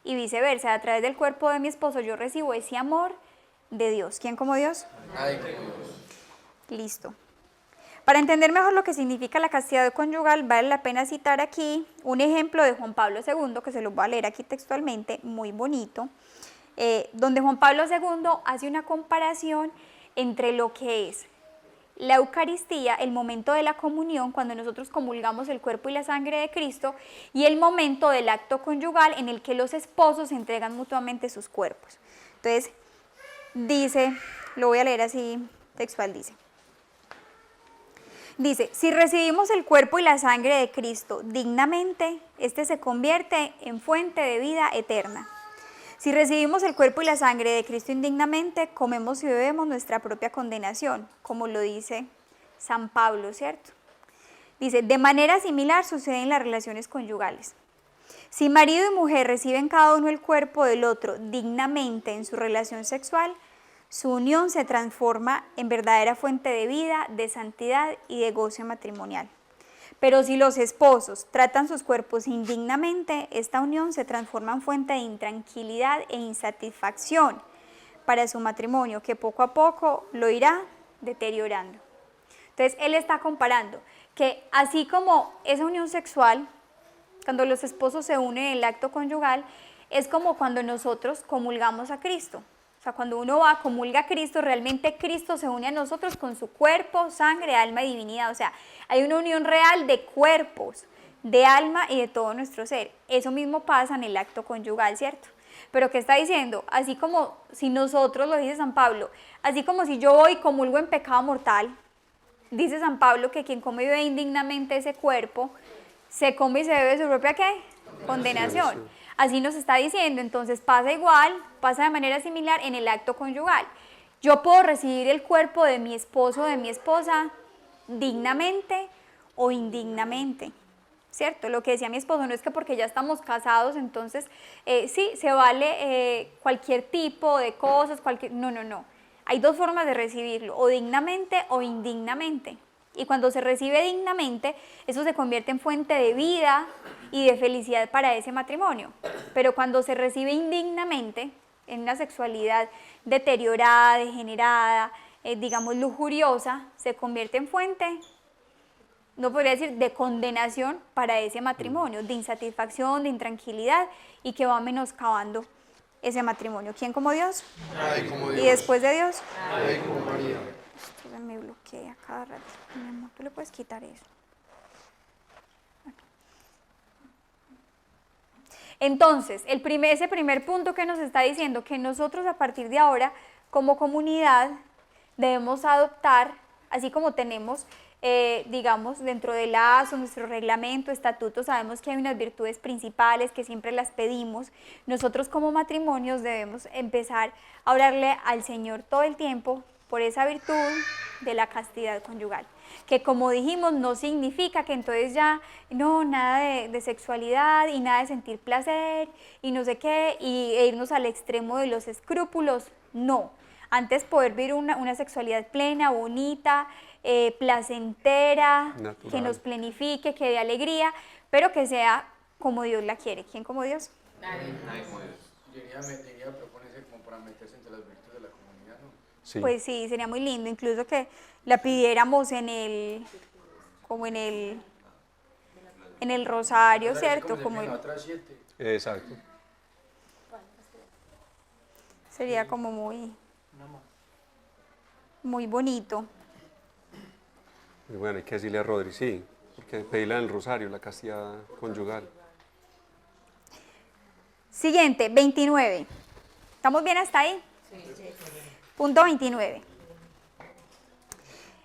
y viceversa, a través del cuerpo de mi esposo yo recibo ese amor de Dios. ¿Quién como Dios? Nadie como Dios. Listo. Para entender mejor lo que significa la castidad conyugal, vale la pena citar aquí un ejemplo de Juan Pablo II, que se lo voy a leer aquí textualmente, muy bonito, donde Juan Pablo II hace una comparación entre lo que es la Eucaristía, el momento de la comunión, cuando nosotros comulgamos el cuerpo y la sangre de Cristo, y el momento del acto conyugal en el que los esposos entregan mutuamente sus cuerpos. Entonces, dice, lo voy a leer así textual, dice, si recibimos el cuerpo y la sangre de Cristo dignamente, este se convierte en fuente de vida eterna. Si recibimos el cuerpo y la sangre de Cristo indignamente, comemos y bebemos nuestra propia condenación, como lo dice San Pablo, ¿cierto? Dice, de manera similar sucede en las relaciones conyugales. Si marido y mujer reciben cada uno el cuerpo del otro dignamente en su relación sexual, su unión se transforma en verdadera fuente de vida, de santidad y de goce matrimonial. Pero si los esposos tratan sus cuerpos indignamente, esta unión se transforma en fuente de intranquilidad e insatisfacción para su matrimonio, que poco a poco lo irá deteriorando. Entonces, él está comparando que así como esa unión sexual, cuando los esposos se unen en el acto conyugal, es como cuando nosotros comulgamos a Cristo. O sea, cuando uno va, comulga a Cristo, realmente Cristo se une a nosotros con su cuerpo, sangre, alma y divinidad. O sea, hay una unión real de cuerpos, de alma y de todo nuestro ser. Eso mismo pasa en el acto conyugal, ¿cierto? Pero ¿qué está diciendo? Así como si nosotros, lo dice San Pablo, así como si yo voy y comulgo en pecado mortal, dice San Pablo que quien come y bebe indignamente ese cuerpo, se come y se bebe su propia ¿qué? Condenación. Así nos está diciendo, entonces pasa igual, pasa de manera similar en el acto conyugal. Yo puedo recibir el cuerpo de mi esposo o de mi esposa dignamente o indignamente, ¿cierto? Lo que decía mi esposo, no es que porque ya estamos casados, entonces sí, se vale cualquier tipo de cosas, no. Hay dos formas de recibirlo, o dignamente o indignamente. Y cuando se recibe dignamente, eso se convierte en fuente de vida y de felicidad para ese matrimonio. Pero cuando se recibe indignamente, en una sexualidad deteriorada, degenerada, digamos lujuriosa, se convierte en fuente, no podría decir de condenación para ese matrimonio, de insatisfacción, de intranquilidad y que va menoscabando ese matrimonio. ¿Quién como Dios? Nadie como Dios. ¿Y después de Dios? Nadie como María. Esto me bloquea cada rato. Mi amor, tú le puedes quitar eso. Entonces, ese primer punto que nos está diciendo que nosotros a partir de ahora, como comunidad, debemos adoptar, así como tenemos, digamos, dentro del ASO, nuestro reglamento, estatuto, sabemos que hay unas virtudes principales que siempre las pedimos. Nosotros como matrimonios debemos empezar a orarle al Señor todo el tiempo por esa virtud de la castidad conyugal, que como dijimos no significa que entonces ya no, nada de sexualidad y nada de sentir placer y no sé qué, e irnos al extremo de los escrúpulos, no. Antes poder vivir una sexualidad plena, bonita, placentera, natural, que nos plenifique, que dé alegría, pero que sea como Dios la quiere. ¿Quién como Dios? Nadie. Llegaría a proponerse como para meterse entre las virtudes de la comunidad, ¿no? Sí. Pues sí, sería muy lindo, incluso que la pidiéramos en el rosario, ¿cierto? Como Otras 7. Exacto. sería como muy bonito. Y bueno, hay que decirle a Rodri, sí, porque pedirle en el rosario, la castidad conyugal. Siguiente, 29. ¿Estamos bien hasta ahí? Sí. Punto 29.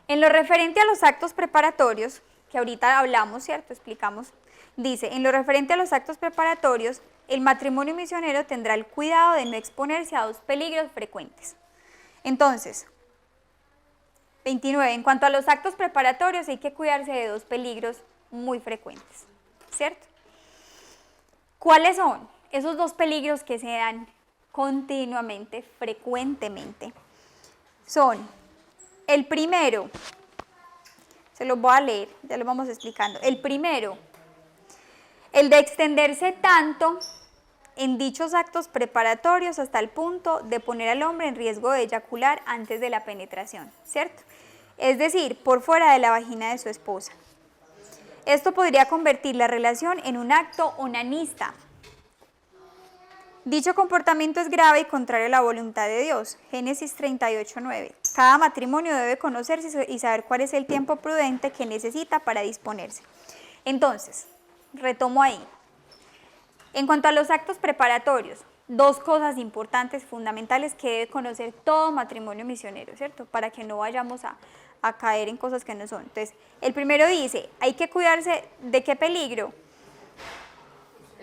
En lo referente a los actos preparatorios, que ahorita hablamos, ¿cierto? Explicamos. Dice, en lo referente a los actos preparatorios, el matrimonio misionero tendrá el cuidado de no exponerse a dos peligros frecuentes. Entonces, 29. En cuanto a los actos preparatorios, hay que cuidarse de dos peligros muy frecuentes, ¿cierto? ¿Cuáles son esos dos peligros que se dan continuamente, frecuentemente? Son, el primero, se los voy a leer, ya lo vamos explicando. El primero, el de extenderse tanto en dichos actos preparatorios hasta el punto de poner al hombre en riesgo de eyacular antes de la penetración, ¿cierto? Es decir, por fuera de la vagina de su esposa. Esto podría convertir la relación en un acto onanista. Dicho comportamiento es grave y contrario a la voluntad de Dios. Génesis 38:9. Cada matrimonio debe conocerse y saber cuál es el tiempo prudente que necesita para disponerse. Entonces, retomo ahí. En cuanto a los actos preparatorios, dos cosas importantes, fundamentales que debe conocer todo matrimonio misionero, ¿cierto? Para que no vayamos a caer en cosas que no son. Entonces, el primero dice, hay que cuidarse de qué peligro,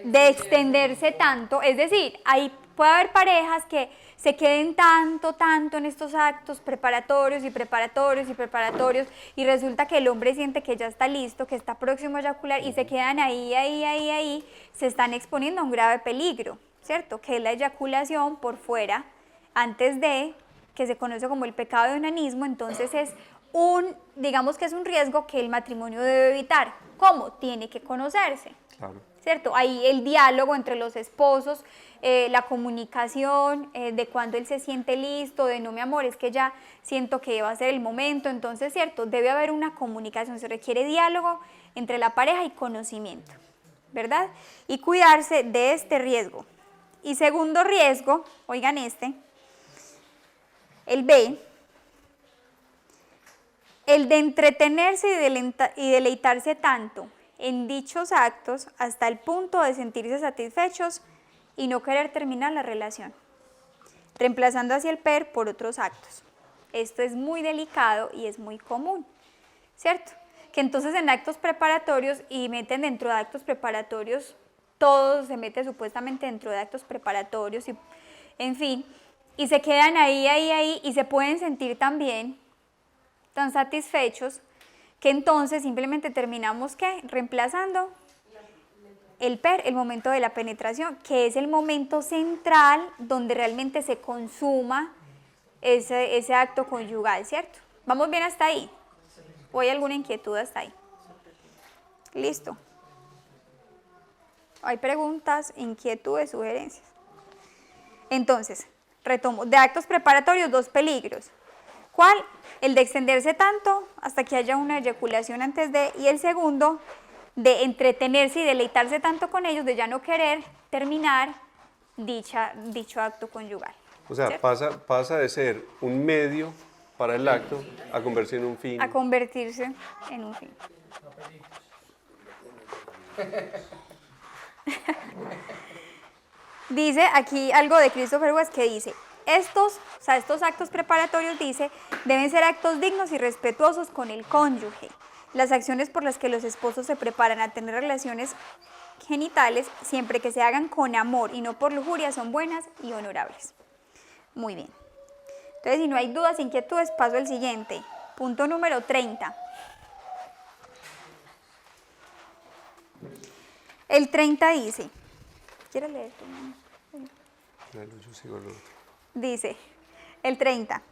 de extenderse tanto, es decir, ahí puede haber parejas que se queden tanto en estos actos preparatorios y resulta que el hombre siente que ya está listo, que está próximo a eyacular y se quedan ahí, se están exponiendo a un grave peligro, ¿cierto? Que es la eyaculación por fuera, antes de, que se conoce como el pecado de onanismo, entonces es digamos que es un riesgo que el matrimonio debe evitar. ¿Cómo? Tiene que conocerse. Claro. ¿Cierto? Ahí el diálogo entre los esposos, la comunicación de cuando él se siente listo, de no, mi amor, es que ya siento que va a ser el momento, entonces, ¿cierto? Debe haber una comunicación, se requiere diálogo entre la pareja y conocimiento, ¿verdad? Y cuidarse de este riesgo. Y segundo riesgo, oigan El B, el de entretenerse y deleitarse tanto en dichos actos hasta el punto de sentirse satisfechos y no querer terminar la relación, reemplazando así el PER por otros actos. Esto es muy delicado y es muy común, ¿cierto? Que entonces en actos preparatorios, y meten dentro de actos preparatorios, todo se mete supuestamente dentro de actos preparatorios, y, en fin, y se quedan ahí, y se pueden sentir también tan satisfechos que entonces simplemente terminamos, ¿qué? Reemplazando el PER, el momento de la penetración, que es el momento central donde realmente se consuma ese acto conyugal, ¿cierto? ¿Vamos bien hasta ahí? ¿O hay alguna inquietud hasta ahí? Listo. ¿Hay preguntas, inquietudes, sugerencias? Entonces, retomo. De actos preparatorios, 2 peligros. ¿Cuál? El de extenderse tanto hasta que haya una eyaculación antes de, y el segundo, de entretenerse y deleitarse tanto con ellos, de ya no querer terminar dicho acto conyugal. O sea, pasa de ser un medio para el acto a convertirse en un fin. A convertirse en un fin. Dice aquí algo de Christopher West que dice, estos actos preparatorios, dice, deben ser actos dignos y respetuosos con el cónyuge. Las acciones por las que los esposos se preparan a tener relaciones genitales, siempre que se hagan con amor y no por lujuria, son buenas y honorables. Muy bien. Entonces, si no hay dudas, inquietudes, paso al siguiente. Punto número 30. El 30 dice, ¿quieres leer tú? Yo sigo el otro. Dice, el 30.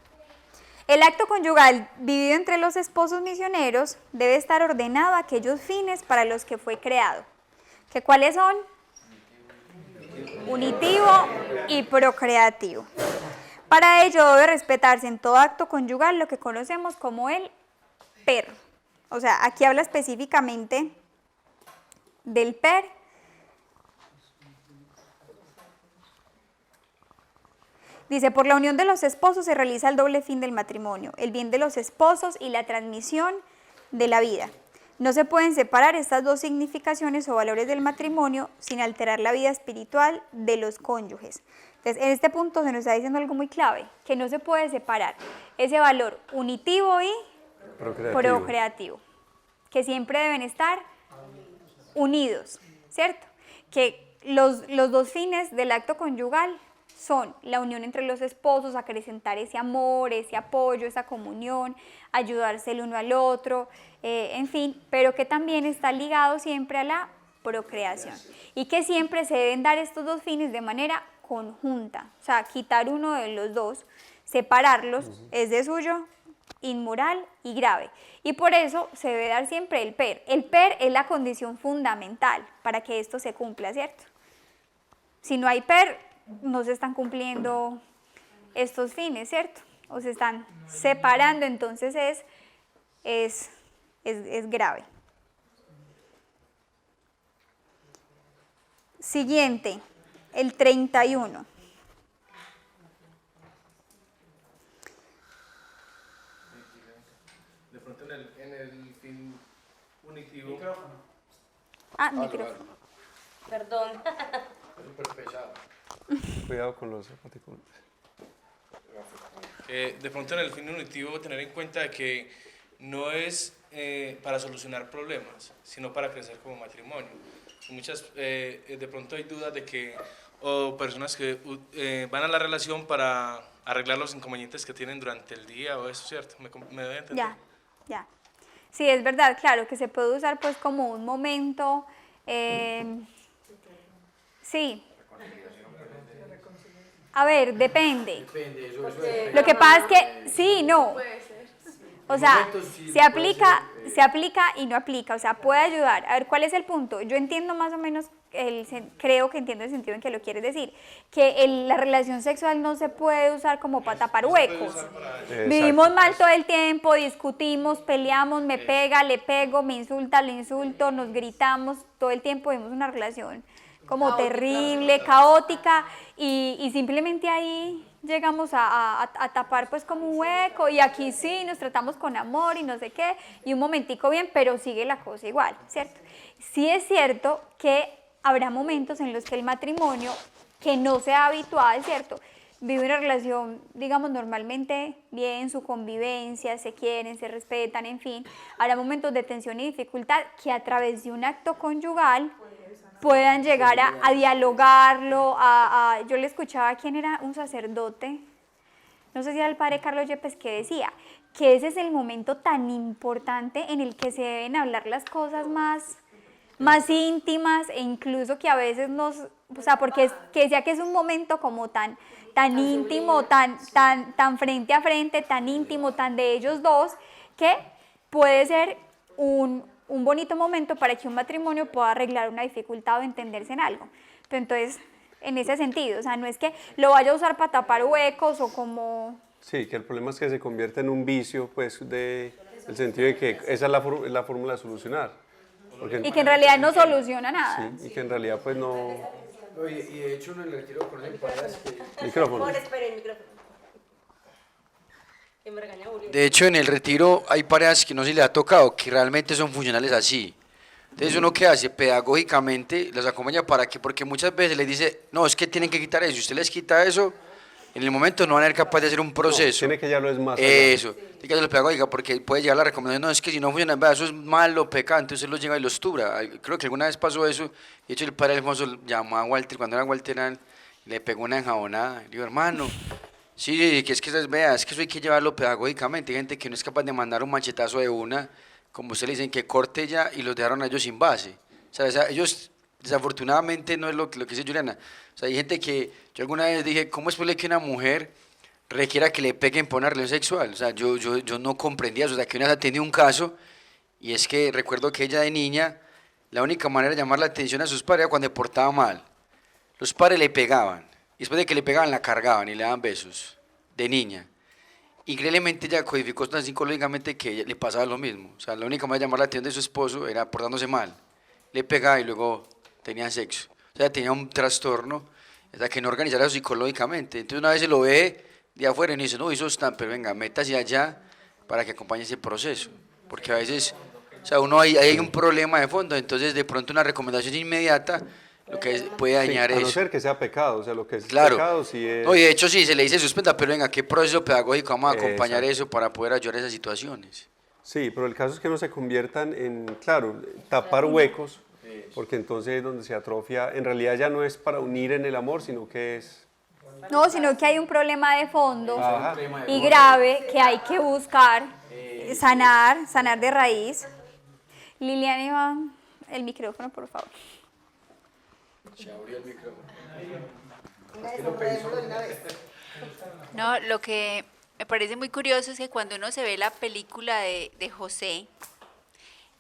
El acto conyugal vivido entre los esposos misioneros debe estar ordenado a aquellos fines para los que fue creado. ¿Que cuáles son? Unitivo y procreativo. Para ello debe respetarse en todo acto conyugal lo que conocemos como el PER. O sea, aquí habla específicamente del PER. Dice, por la unión de los esposos se realiza el doble fin del matrimonio, el bien de los esposos y la transmisión de la vida. No se pueden separar estas dos significaciones o valores del matrimonio sin alterar la vida espiritual de los cónyuges. Entonces, en este punto se nos está diciendo algo muy clave, que no se puede separar ese valor unitivo y procreativo, que siempre deben estar unidos, ¿cierto? Que los dos fines del acto conyugal son la unión entre los esposos, acrecentar ese amor, ese apoyo, esa comunión, ayudarse el uno al otro, en fin, pero que también está ligado siempre a la procreación y que siempre se deben dar estos dos fines de manera conjunta, o sea, quitar uno de los dos, separarlos, es de suyo inmoral y grave, y por eso se debe dar siempre el PER. El PER es la condición fundamental para que esto se cumpla, ¿cierto? Si no hay PER, no se están cumpliendo estos fines, ¿cierto? O se están separando, entonces es grave. Siguiente, el 31. De pronto en el fin unitivo. Micrófono. Perdón. Es súper pesado. Cuidado con los zapaticos. De pronto en el fin unitivo tener en cuenta de que no es para solucionar problemas, sino para crecer como matrimonio. De pronto hay dudas de que, o personas que van a la relación para arreglar los inconvenientes que tienen durante el día o eso, ¿cierto? ¿Me doy a entender? Ya. Sí, es verdad, claro, que se puede usar pues como un momento, sí. A ver, depende. Depende, eso es. Lo que pasa es que, sí, no. O sea, momentos sí se aplica y no aplica, o sea, puede ayudar. A ver, ¿cuál es el punto? Yo entiendo más o menos, creo que entiendo el sentido en que lo quieres decir, que la relación sexual no se puede usar como para tapar huecos. Vivimos mal todo el tiempo, discutimos, peleamos, me pega, le pego, me insulta, le insulto, nos gritamos, todo el tiempo vivimos una relación como terrible, caótica, y simplemente ahí llegamos a tapar pues como un hueco y aquí sí nos tratamos con amor y no sé qué, y un momentico bien, pero sigue la cosa igual, ¿cierto? Sí es cierto que habrá momentos en los que el matrimonio, que no sea habitual, ¿cierto?, vive una relación, digamos, normalmente bien, su convivencia, se quieren, se respetan, en fin, habrá momentos de tensión y dificultad que a través de un acto conyugal puedan llegar a dialogarlo, yo le escuchaba a quien era un sacerdote, no sé si era el padre Carlos Yepes, que decía que ese es el momento tan importante en el que se deben hablar las cosas más íntimas, e incluso que a veces o sea, porque que decía que es un momento como tan íntimo, tan frente a frente, tan íntimo, tan de ellos dos, que puede ser un bonito momento para que un matrimonio pueda arreglar una dificultad o entenderse en algo. Pero entonces, en ese sentido, o sea, no es que lo vaya a usar para tapar huecos o como... Sí, que el problema es que se convierte en un vicio, pues, el sentido de que esa es la fórmula de solucionar. Y que en realidad no soluciona nada. Sí, y que en realidad, pues, no... Y de hecho uno en el retiro conoce parejas que... Micrófono. Espera el micrófono. Que me regaña Julio. De hecho, en el retiro hay parejas que no se les ha tocado, que realmente son funcionales así. Entonces, ¿uno qué hace? Pedagógicamente los acompaña para que, porque muchas veces les dice, no, es que tienen que quitar eso. Si usted les quita eso, en el momento no van a ser capaces de hacer un proceso. Tiene que ya lo es más. Eso, tiene que hacerlo pedagógica, porque puede llegar la recomendación, no, es que si no funciona, vea, eso es malo, pecado, entonces él lo llega y los tubra. Creo que alguna vez pasó eso, y de hecho el padre Alfonso llamó a Walter, cuando era Walter, le pegó una enjabonada. Le digo, hermano, sí, que es que vea, es que eso hay que llevarlo pedagógicamente. Hay gente que no es capaz de mandar un machetazo de una, como usted le dicen, que corte ya, y los dejaron a ellos sin base. O sea, ellos, desafortunadamente, no es lo que dice Juliana. O sea, hay gente que, yo alguna vez dije, ¿cómo es posible que una mujer requiera que le peguen por una relación sexual? O sea, yo no comprendía eso. O sea, que una vez atendí un caso, y es que recuerdo que ella de niña, la única manera de llamar la atención a sus padres era cuando se portaba mal. Los padres le pegaban, y después de que le pegaban la cargaban y le daban besos, de niña. Increíblemente ella codificó tan psicológicamente que le pasaba lo mismo. O sea, la única manera de llamar la atención de su esposo era portándose mal. Le pegaba y luego tenían sexo. O sea, tenía un trastorno, o sea, que no organizara eso psicológicamente. Entonces una vez se lo ve de afuera y dice, no, eso está, pero venga, métase allá para que acompañe ese proceso. Porque a veces, o sea, hay un problema de fondo, entonces de pronto una recomendación inmediata lo que puede dañar a no eso. ser que sea pecado, o sea, lo que es Claro. pecado sí es... No, y de hecho sí, se le dice suspenda, pero venga, ¿qué proceso pedagógico vamos a acompañar eso para poder ayudar a esas situaciones? Sí, pero el caso es que no se conviertan en, claro, tapar huecos, porque entonces es donde se atrofia, en realidad ya no es para unir en el amor, sino que es... No, sino que hay un problema de fondo Ajá. y grave que hay que buscar, sanar de raíz. Liliana, Iván, el micrófono, por favor. Se abrió el micrófono. No, lo que me parece muy curioso es que cuando uno se ve la película de José,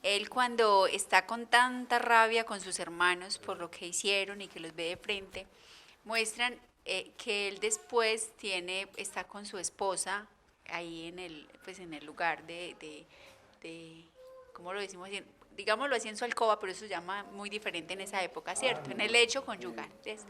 él cuando está con tanta rabia con sus hermanos por lo que hicieron y que los ve de frente, muestran que él después está con su esposa ahí en el lugar de ¿cómo lo decimos? Digámoslo así en su alcoba, pero eso se llama muy diferente en esa época, ¿cierto? En el hecho conyugal. ¿Ves?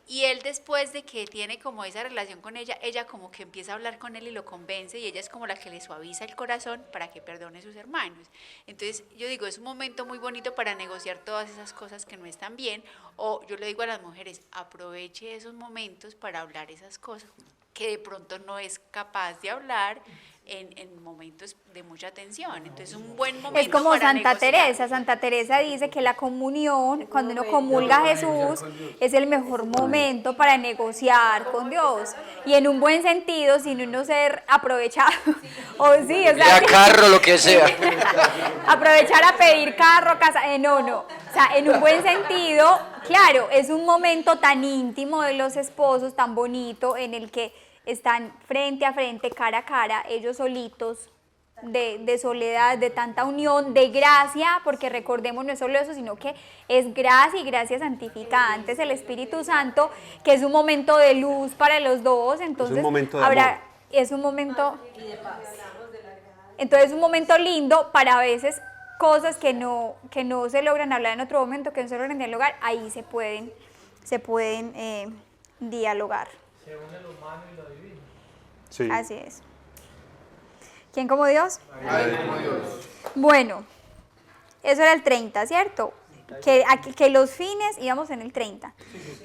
Y él después de que tiene como esa relación con ella como que empieza a hablar con él y lo convence y ella es como la que le suaviza el corazón para que perdone a sus hermanos. Entonces yo digo, es un momento muy bonito para negociar todas esas cosas que no están bien, o yo le digo a las mujeres, aproveche esos momentos para hablar esas cosas que de pronto no es capaz de hablar en momentos de mucha tensión. Entonces un buen momento Es como para Santa negociar. Teresa. Santa Teresa dice que la comunión, cuando uno comulga a Jesús, es el mejor momento para negociar con Dios. Y en un buen sentido, sin uno ser aprovechado. O sí, o sea, Ya carro, lo que sea. aprovechar a pedir carro, casa. No. O sea, en un buen sentido, claro, es un momento tan íntimo de los esposos, tan bonito, en el que están frente a frente, cara a cara, ellos solitos, de soledad, de tanta unión, de gracia, porque recordemos, no es solo eso, sino que es gracia y gracia santificante, es el Espíritu Santo, que es un momento de luz para los dos, entonces es un momento de amor. Es un momento, entonces es un momento lindo para a veces cosas que no se logran hablar en otro momento, que no se logran dialogar, ahí se pueden dialogar. Sí. Así es. ¿Quién como Dios? Nadie como Dios. Bueno, eso era el 30, ¿cierto? Que los fines, íbamos en el 30,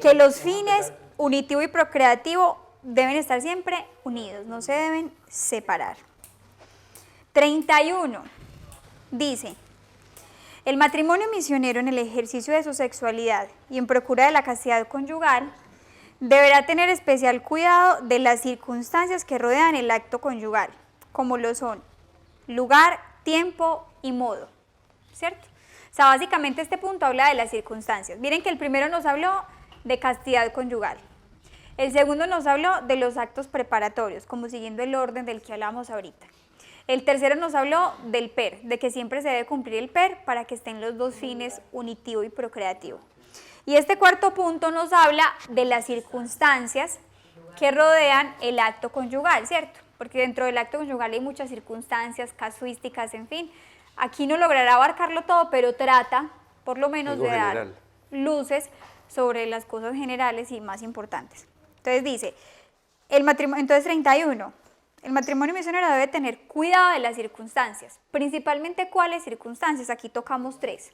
que los fines unitivo y procreativo deben estar siempre unidos, no se deben separar. 31 dice, el matrimonio misionero en el ejercicio de su sexualidad y en procura de la castidad conyugal deberá tener especial cuidado de las circunstancias que rodean el acto conyugal, como lo son lugar, tiempo y modo, ¿cierto? O sea, básicamente este punto habla de las circunstancias. Miren que el primero nos habló de castidad conyugal. El segundo nos habló de los actos preparatorios, como siguiendo el orden del que hablamos ahorita. El tercero nos habló del PER, de que siempre se debe cumplir el PER para que estén los dos fines, unitivo y procreativo. Y este cuarto punto nos habla de las circunstancias que rodean el acto conyugal, ¿cierto? Porque dentro del acto conyugal hay muchas circunstancias, casuísticas, en fin. Aquí no logrará abarcarlo todo, pero trata, por lo menos, Algo de dar general. luces sobre las cosas generales y más importantes. Entonces dice, entonces 31, el matrimonio misionero debe tener cuidado de las circunstancias. Principalmente, ¿cuáles circunstancias? Aquí tocamos 3.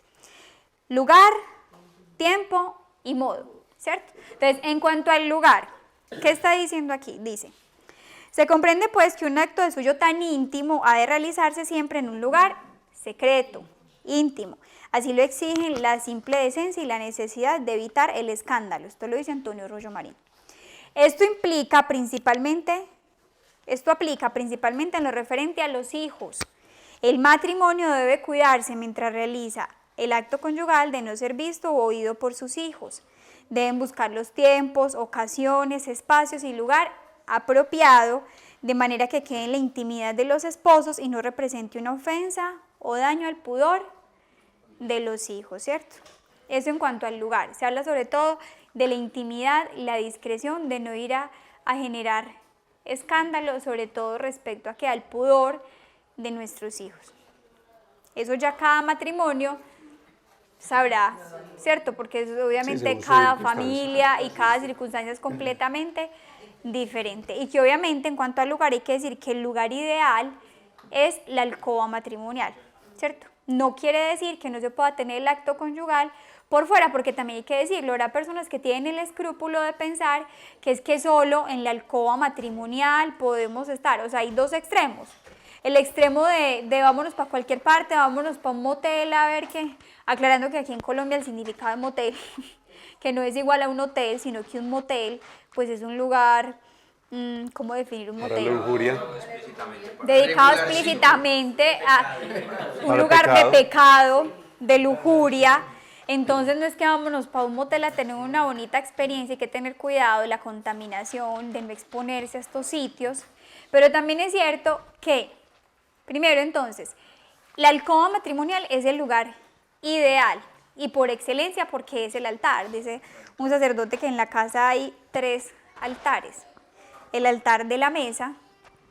Lugar, tiempo y modo, ¿cierto? Entonces, en cuanto al lugar, ¿qué está diciendo aquí? Dice, se comprende pues que un acto de suyo tan íntimo ha de realizarse siempre en un lugar secreto, íntimo. Así lo exigen la simple decencia y la necesidad de evitar el escándalo. Esto lo dice Antonio Rollo Marín. Esto aplica principalmente en lo referente a los hijos. El matrimonio debe cuidarse mientras realiza el acto conyugal de no ser visto o oído por sus hijos. Deben buscar los tiempos, ocasiones, espacios y lugar apropiado, de manera que quede en la intimidad de los esposos y no represente una ofensa o daño al pudor de los hijos, ¿cierto? Eso en cuanto al lugar. Se habla sobre todo de la intimidad y la discreción, de no ir a generar escándalo, sobre todo respecto a que al pudor de nuestros hijos. Eso ya cada matrimonio sabrá, ¿cierto? Porque eso, obviamente según su cada circunstancia. familia y cada circunstancia es completamente diferente. Y que obviamente en cuanto al lugar hay que decir que el lugar ideal es la alcoba matrimonial, ¿cierto? No quiere decir que no se pueda tener el acto conyugal por fuera, porque también hay que decirlo, habrá personas que tienen el escrúpulo de pensar que es que solo en la alcoba matrimonial podemos estar. O sea, hay dos extremos. El extremo de vámonos para cualquier parte, vámonos para un motel, a ver qué, aclarando que aquí en Colombia el significado de motel, que no es igual a un hotel, sino que un motel, pues es un lugar, ¿cómo definir un Para motel? lujuria. Dedicado explícitamente a un Para lugar pecado. de pecado, de lujuria. Entonces no es que vámonos para un motel a tener una bonita experiencia, hay que tener cuidado de la contaminación, de no exponerse a estos sitios. Pero también es cierto que, primero entonces, la alcoba matrimonial es el lugar ideal y por excelencia porque es el altar. Dice un sacerdote que en la casa hay 3 altares. El altar de la mesa,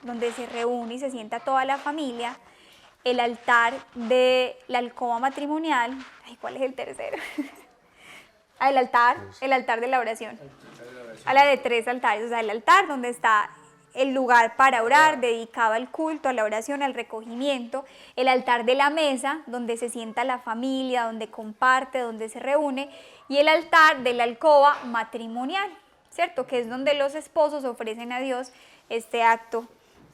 donde se reúne y se sienta toda la familia. El altar de la alcoba matrimonial. Ay, ¿cuál es el tercero? El altar de la oración. Habla de 3 altares, o sea, el altar donde está el lugar para orar, dedicado al culto, a la oración, al recogimiento. El altar de la mesa, donde se sienta la familia, donde comparte, donde se reúne. Y el altar de la alcoba matrimonial, ¿cierto? Que es donde los esposos ofrecen a Dios este acto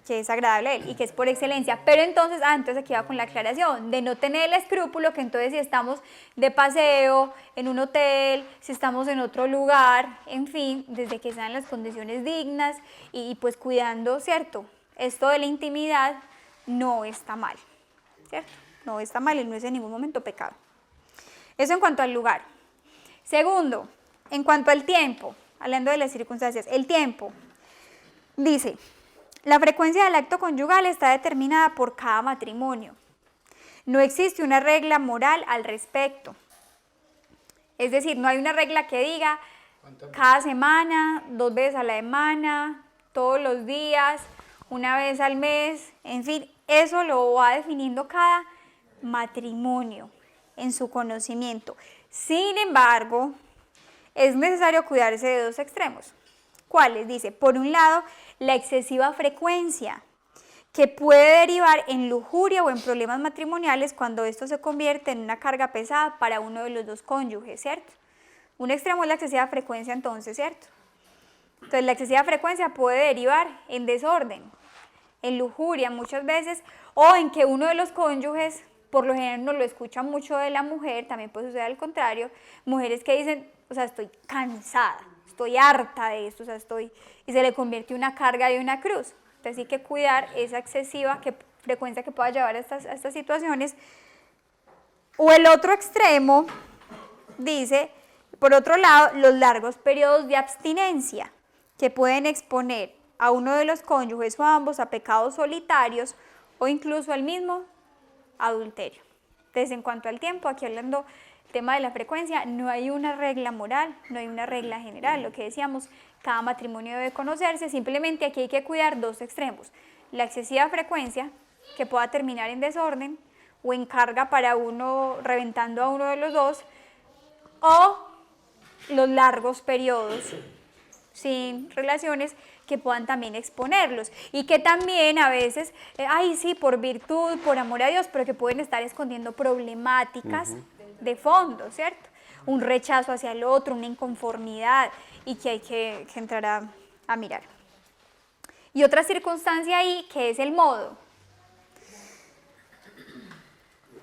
que es agradable a él y que es por excelencia. Pero entonces aquí va con la aclaración, de no tener el escrúpulo, que entonces si estamos de paseo, en un hotel, si estamos en otro lugar, en fin, desde que sean las condiciones dignas y pues cuidando, ¿cierto? Esto de la intimidad no está mal, ¿cierto? No está mal y no es en ningún momento pecado. Eso en cuanto al lugar. Segundo, en cuanto al tiempo, hablando de las circunstancias, el tiempo, dice, la frecuencia del acto conyugal está determinada por cada matrimonio. No existe una regla moral al respecto. Es decir, no hay una regla que diga cada semana, 2 veces a la semana, todos los días, 1 vez al mes, en fin, eso lo va definiendo cada matrimonio en su conocimiento. Sin embargo, es necesario cuidarse de 2 extremos. ¿Cuáles? Dice, por un lado, la excesiva frecuencia, que puede derivar en lujuria o en problemas matrimoniales cuando esto se convierte en una carga pesada para uno de los dos cónyuges, ¿cierto? Un extremo es la excesiva frecuencia entonces, ¿cierto? Entonces la excesiva frecuencia puede derivar en desorden, en lujuria muchas veces, o en que uno de los cónyuges, por lo general no lo escucha mucho de la mujer, también puede suceder al contrario, mujeres que dicen, o sea, estoy cansada, estoy harta de esto, o sea, y se le convierte en una carga y una cruz. Entonces hay que cuidar esa excesiva frecuencia que pueda llevar a estas situaciones. O el otro extremo, dice, por otro lado, los largos periodos de abstinencia que pueden exponer a uno de los cónyuges o a ambos a pecados solitarios o incluso al mismo adulterio. Entonces, en cuanto al tiempo, aquí hablando del tema de la frecuencia, no hay una regla moral, no hay una regla general, lo que decíamos, cada matrimonio debe conocerse, simplemente aquí hay que cuidar dos extremos, la excesiva frecuencia, que pueda terminar en desorden o en carga para uno, reventando a uno de los dos, o los largos periodos sin relaciones que puedan también exponerlos y que también a veces, ay sí, por virtud, por amor a Dios, pero que pueden estar escondiendo problemáticas de fondo, ¿cierto? Un rechazo hacia el otro, una inconformidad y que hay que entrar a mirar. Y otra circunstancia ahí que es el modo.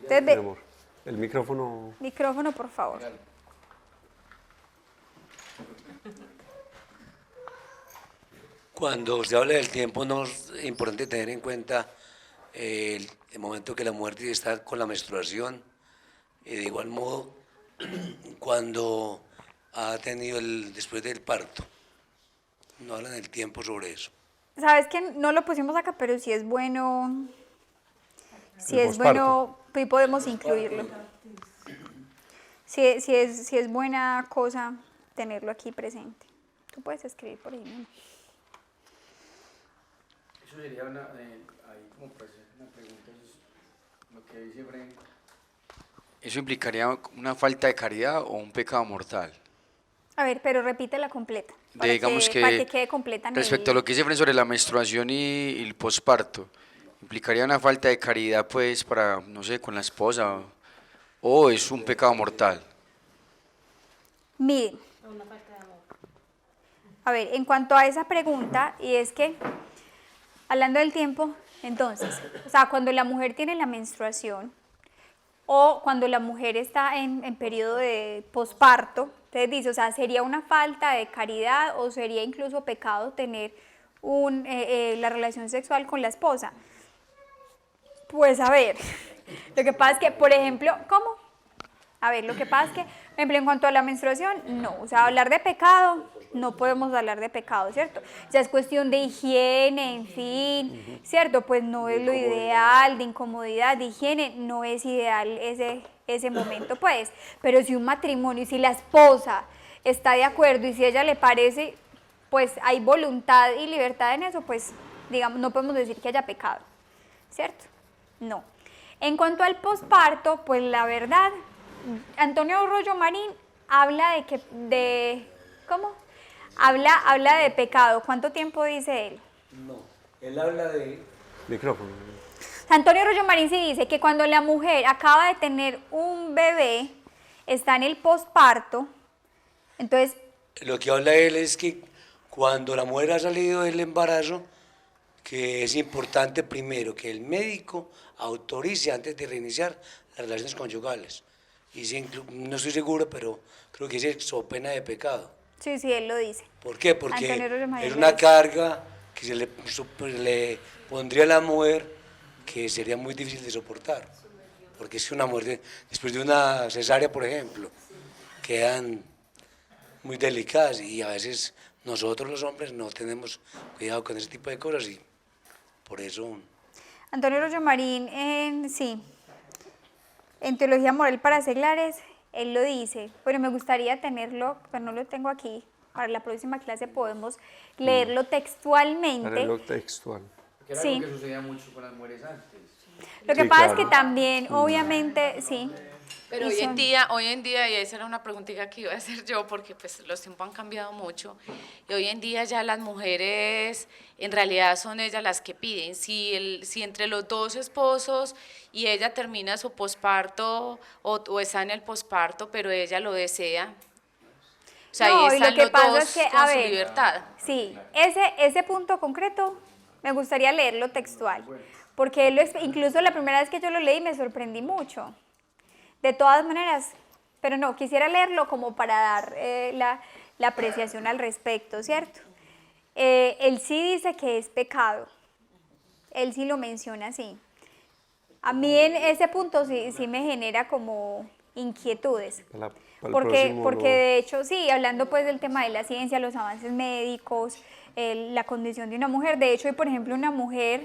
Entonces, Mi amor, el micrófono. micrófono, por favor. Cuando se habla del tiempo, no es importante tener en cuenta el momento que la mujer tiene que estar con la menstruación. Y de igual modo, cuando ha tenido después del parto. No hablan del tiempo sobre eso. Sabes que no lo pusimos acá, pero sí es bueno. Si El es bueno, sí podemos incluirlo. Si es buena cosa tenerlo aquí presente. Tú puedes escribir por ahí mismo. Eso sería ahí como pues, una pregunta, lo que dice Bren. ¿Eso implicaría una falta de caridad o un pecado mortal? A ver, pero repítela completa. Para Digamos para que quede completa. Respecto a lo que dice Bren sobre la menstruación y el posparto, ¿implicaría una falta de caridad pues para, no sé, con la esposa o es un pecado mortal? Miren. A ver, en cuanto a esa pregunta, y es que, hablando del tiempo, entonces, o sea, cuando la mujer tiene la menstruación o cuando la mujer está en periodo de posparto, entonces dice, o sea, ¿sería una falta de caridad o sería incluso pecado tener la relación sexual con la esposa? Pues a ver, lo que pasa es que, por ejemplo, ¿cómo? A ver, lo que pasa es que, por ejemplo, en cuanto a la menstruación, no, o sea, hablar de pecado, no podemos hablar de pecado, ¿cierto? Ya es cuestión de higiene, en fin, ¿cierto? Pues no es lo ideal, de incomodidad, de higiene, no es ideal ese momento, pues. Pero si un matrimonio, y si la esposa está de acuerdo y si a ella le parece, pues hay voluntad y libertad en eso, pues, digamos, no podemos decir que haya pecado, ¿cierto? No. En cuanto al posparto, pues la verdad, Antonio Rollo Marín habla ¿cómo? Habla de pecado. ¿Cuánto tiempo dice él? No, él habla de... Micrófono. Antonio Rollo Marín sí dice que cuando la mujer acaba de tener un bebé, está en el posparto, entonces... Lo que habla él es que cuando la mujer ha salido del embarazo, que es importante primero que el médico autorice antes de reiniciar las relaciones conyugales. Y si no estoy seguro, pero creo que es so pena de pecado. Sí, él lo dice. ¿Por qué? Porque Antonio Rollo Marín es lo una dice. carga que se le pondría a la mujer que sería muy difícil de soportar. Porque es que una mujer, después de una cesárea, por ejemplo, quedan muy delicadas y a veces nosotros los hombres no tenemos cuidado con ese tipo de cosas y por eso... Antonio Rollo Marín, en Teología Moral para Seglares, él lo dice, pero me gustaría tenerlo, pero no lo tengo aquí, para la próxima clase podemos leerlo textualmente. Leerlo textual. Que era Sí. algo que sucedía mucho con las mujeres antes. Lo que Sí, pasa claro. es que también, obviamente, sí. Pero Y hoy en día, y esa era una preguntita que iba a hacer yo, porque pues los tiempos han cambiado mucho, y hoy en día ya las mujeres en realidad son ellas las que piden. Si entre los dos esposos y ella termina su posparto o está en el posparto, pero ella lo desea, o sea, No, ahí y lo están que los pasa dos es que, con a su ver, libertad. sí, ese punto concreto me gustaría leerlo textual, porque incluso la primera vez que yo lo leí me sorprendí mucho. De todas maneras, pero no, quisiera leerlo como para dar la apreciación al respecto, ¿cierto? Él sí dice que es pecado, él sí lo menciona así. A mí en ese punto sí me genera como inquietudes. Para el Porque próximo de hecho, sí, hablando pues del tema de la ciencia, los avances médicos, la condición de una mujer. De hecho, hoy, por ejemplo, una mujer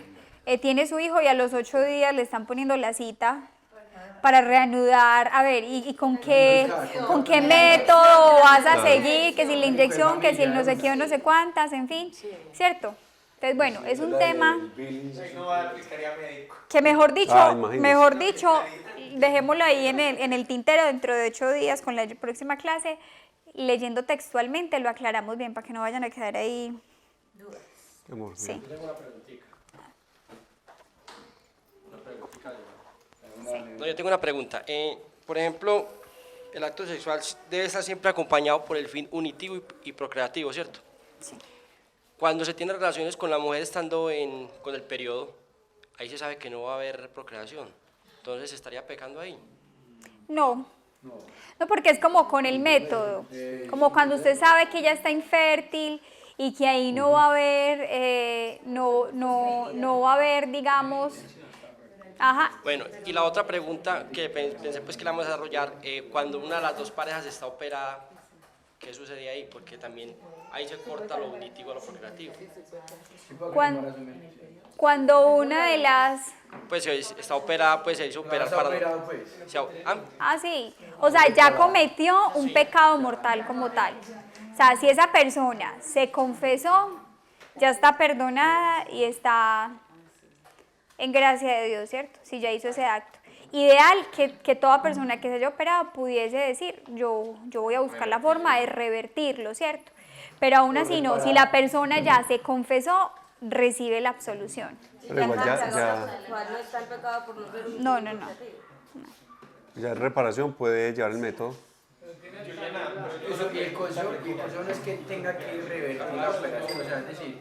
tiene su hijo y a los 8 días le están poniendo la cita para reanudar, a ver, ¿y con qué método vas a seguir? Que si la inyección, que si el no sé qué o no sé cuántas, en fin, ¿cierto? Entonces, bueno, es un tema que mejor dicho, dejémoslo ahí en el tintero dentro de 8 días con la próxima clase, leyendo textualmente, lo aclaramos bien para que no vayan a quedar ahí. Amor, Sí. No, yo tengo una pregunta. Por ejemplo, el acto sexual debe estar siempre acompañado por el fin unitivo y procreativo, ¿cierto? Sí. Cuando se tiene relaciones con la mujer estando con el periodo, ahí se sabe que no va a haber procreación. Entonces, ¿se estaría pecando ahí? No, porque es como con el método, como cuando usted sabe que ella está infértil y que ahí no va a haber, no va a haber, digamos, ajá, Bueno, y la otra pregunta que pensé pues que la vamos a desarrollar, cuando una de las dos parejas está operada, ¿qué sucede ahí? Porque también ahí se corta lo unitivo a lo procreativo. cuando una de las... Pues si está operada, pues se hizo operar para... Sí, o sea, ya cometió un pecado mortal como tal. O sea, si esa persona se confesó, ya está perdonada y está en gracia de Dios, ¿cierto? Si ya hizo ese acto. Ideal que toda persona que se haya operado pudiese decir, yo voy a buscar la forma de revertirlo, ¿cierto? Pero aún así no, si la persona ya se confesó, recibe la absolución. pero igual ya No está el pecado por no ser un No. en reparación puede llevar el método. Eso, y el consejo no es que tenga que revertir la operación, o sea, es decir,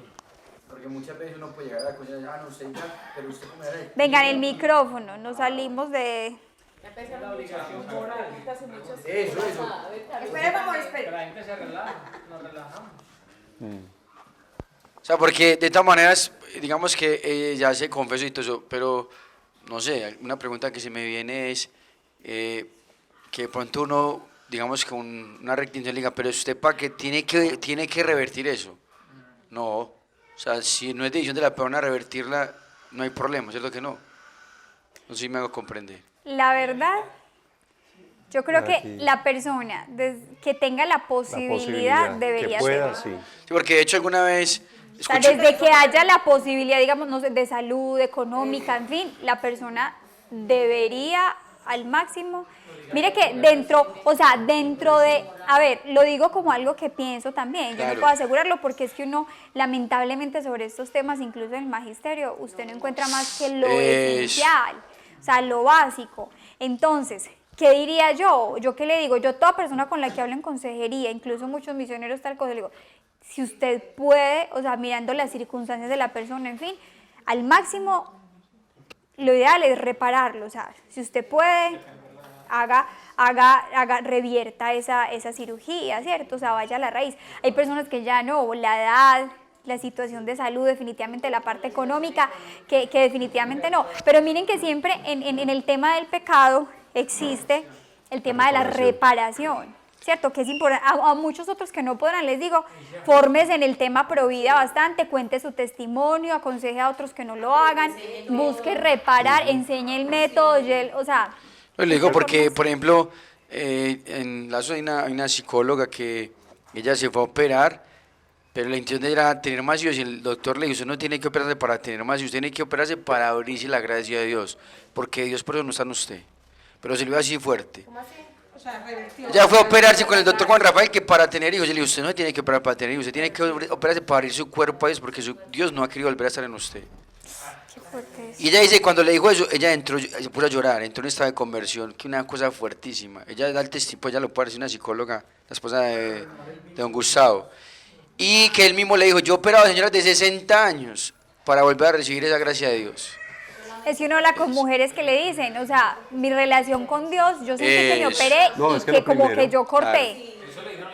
porque muchas veces uno puede llegar a la cosa, no sé ya, pero usted cómo era. Vengan, el micrófono, nos salimos de... Eso. Espera, amor, espera. La gente se relaja, nos relajamos. O sea, porque de todas maneras, digamos que ya se confesó y todo eso, pero no sé, una pregunta que se me viene es que de pronto uno, digamos que una rectitud diga, pero usted para que tiene que revertir eso. No, o sea, si no es decisión de la persona revertirla, no hay problema, ¿cierto que no? No sé si me hago comprender. La verdad, yo creo que la persona que tenga la posibilidad debería que pueda, hacerlo. sí. Sí, porque de hecho alguna vez O sea, escuché... desde que haya la posibilidad, digamos, no sé, de salud, económica, en fin, la persona debería al máximo. Mire que dentro de, a ver, lo digo como algo que pienso también, yo Claro. no puedo asegurarlo porque es que uno, lamentablemente sobre estos temas, incluso en el magisterio, usted no encuentra más que lo esencial, o sea, lo básico. Entonces, ¿qué diría yo? ¿Yo qué le digo? Yo toda persona con la que hablo en consejería, incluso muchos misioneros tal cosa, le digo, si usted puede, o sea, mirando las circunstancias de la persona, en fin, al máximo, lo ideal es repararlo, o sea, si usted puede, revierta esa cirugía, ¿cierto? O sea, vaya a la raíz. Hay personas que ya no, la edad, la situación de salud, definitivamente la parte económica, que definitivamente no. Pero miren que siempre en el tema del pecado existe el tema de la reparación. ¿Cierto? Que es importante. A muchos otros que no podrán, les digo, fórmese en el tema provida bastante, cuente su testimonio, aconseje a otros que no lo hagan, busque reparar, enseñe el método, o sea... Le digo porque, por ejemplo, en la zona hay una psicóloga que ella se fue a operar, pero la intención era tener más hijos y el doctor le dijo, usted no tiene que operarse para tener más hijos, usted tiene que operarse para abrirse la gracia de Dios, porque Dios por eso no está en usted. pero se le dio así fuerte. ¿Cómo así? O sea, revirtió. Ella fue a operarse con el doctor Juan Rafael que para tener hijos, yo le dije, usted no tiene que operar para tener hijos, usted tiene que operarse para abrir su cuerpo a Dios, porque Dios no ha querido volver a estar en usted. Qué fuerte es. Y ella dice, cuando le dijo eso, ella entró, se puso a llorar, entró en un estado de conversión, que una cosa fuertísima. Ella da el testimonio, ella lo puede decir una psicóloga, la esposa de don Gustavo. Y que él mismo le dijo, yo he operado a señoras de 60 años para volver a recibir esa gracia de Dios. Es que uno habla con mujeres que le dicen, o sea, mi relación con Dios, yo sentí que me Eso. operé No, y es que que lo como primero, que yo corté.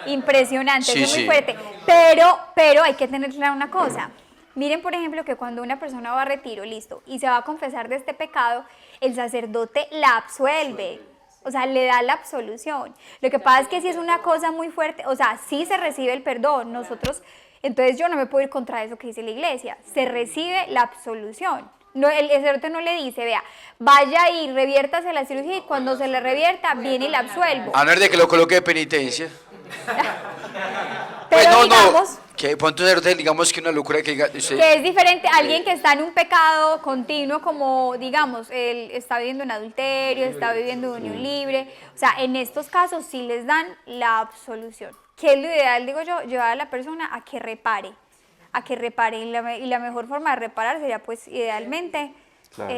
Impresionante, Sí, eso es muy sí. fuerte. Pero hay que tener clara una cosa. Miren, por ejemplo, que cuando una persona va a retiro, listo, y se va a confesar de este pecado, el sacerdote la absuelve. O sea, le da la absolución. Lo que pasa es que si es una cosa muy fuerte, o sea, sí se recibe el perdón. Entonces yo no me puedo ir contra eso que dice la iglesia. Se recibe la absolución. No, el sacerdote no le dice, vea, vaya y reviértase la cirugía y cuando se le revierta, viene y la absuelvo. A no es de que lo coloque de penitencia. Pero Pues no, digamos que punto sacerdote, digamos que una locura que diga, usted, que es diferente a alguien que está en un pecado continuo, como digamos, él está viviendo en adulterio, está viviendo en unión libre. O sea, en estos casos sí les dan la absolución. ¿Qué es lo ideal, digo yo? Llevar a la persona a que repare. Y la mejor forma de reparar sería pues idealmente Claro.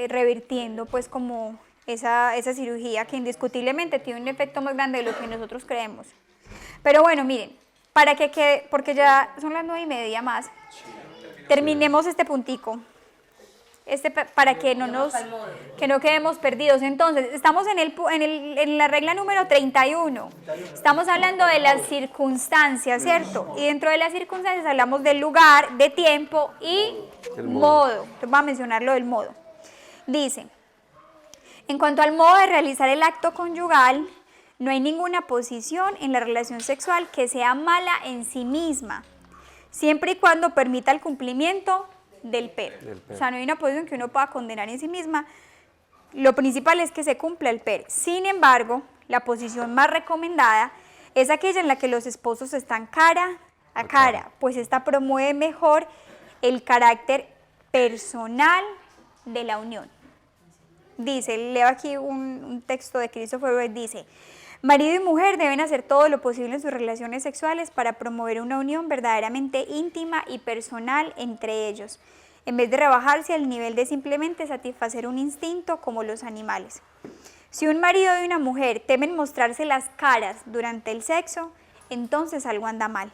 revirtiendo pues como esa cirugía que indiscutiblemente tiene un efecto más grande de lo que nosotros creemos. Pero bueno, miren, para que quede, porque ya son las 9:30 más, terminemos este puntico. Para que no quedemos perdidos. Entonces, estamos en la regla número 31. Estamos hablando de las circunstancias, ¿cierto? Y dentro de las circunstancias hablamos del lugar, de tiempo y El modo. Entonces, voy a mencionar lo del modo. Dice, en cuanto al modo de realizar el acto conyugal, no hay ninguna posición en la relación sexual que sea mala en sí misma, siempre y cuando permita el cumplimiento del PER. O sea, no hay una posición que uno pueda condenar en sí misma. Lo principal es que se cumpla el PER. Sin embargo, la posición más recomendada es aquella en la que los esposos están cara a cara, pues esta promueve mejor el carácter personal de la unión. Dice, leo aquí un texto de Christopher Wright, dice, marido y mujer deben hacer todo lo posible en sus relaciones sexuales para promover una unión verdaderamente íntima y personal entre ellos, en vez de rebajarse al nivel de simplemente satisfacer un instinto como los animales. Si un marido y una mujer temen mostrarse las caras durante el sexo, entonces algo anda mal.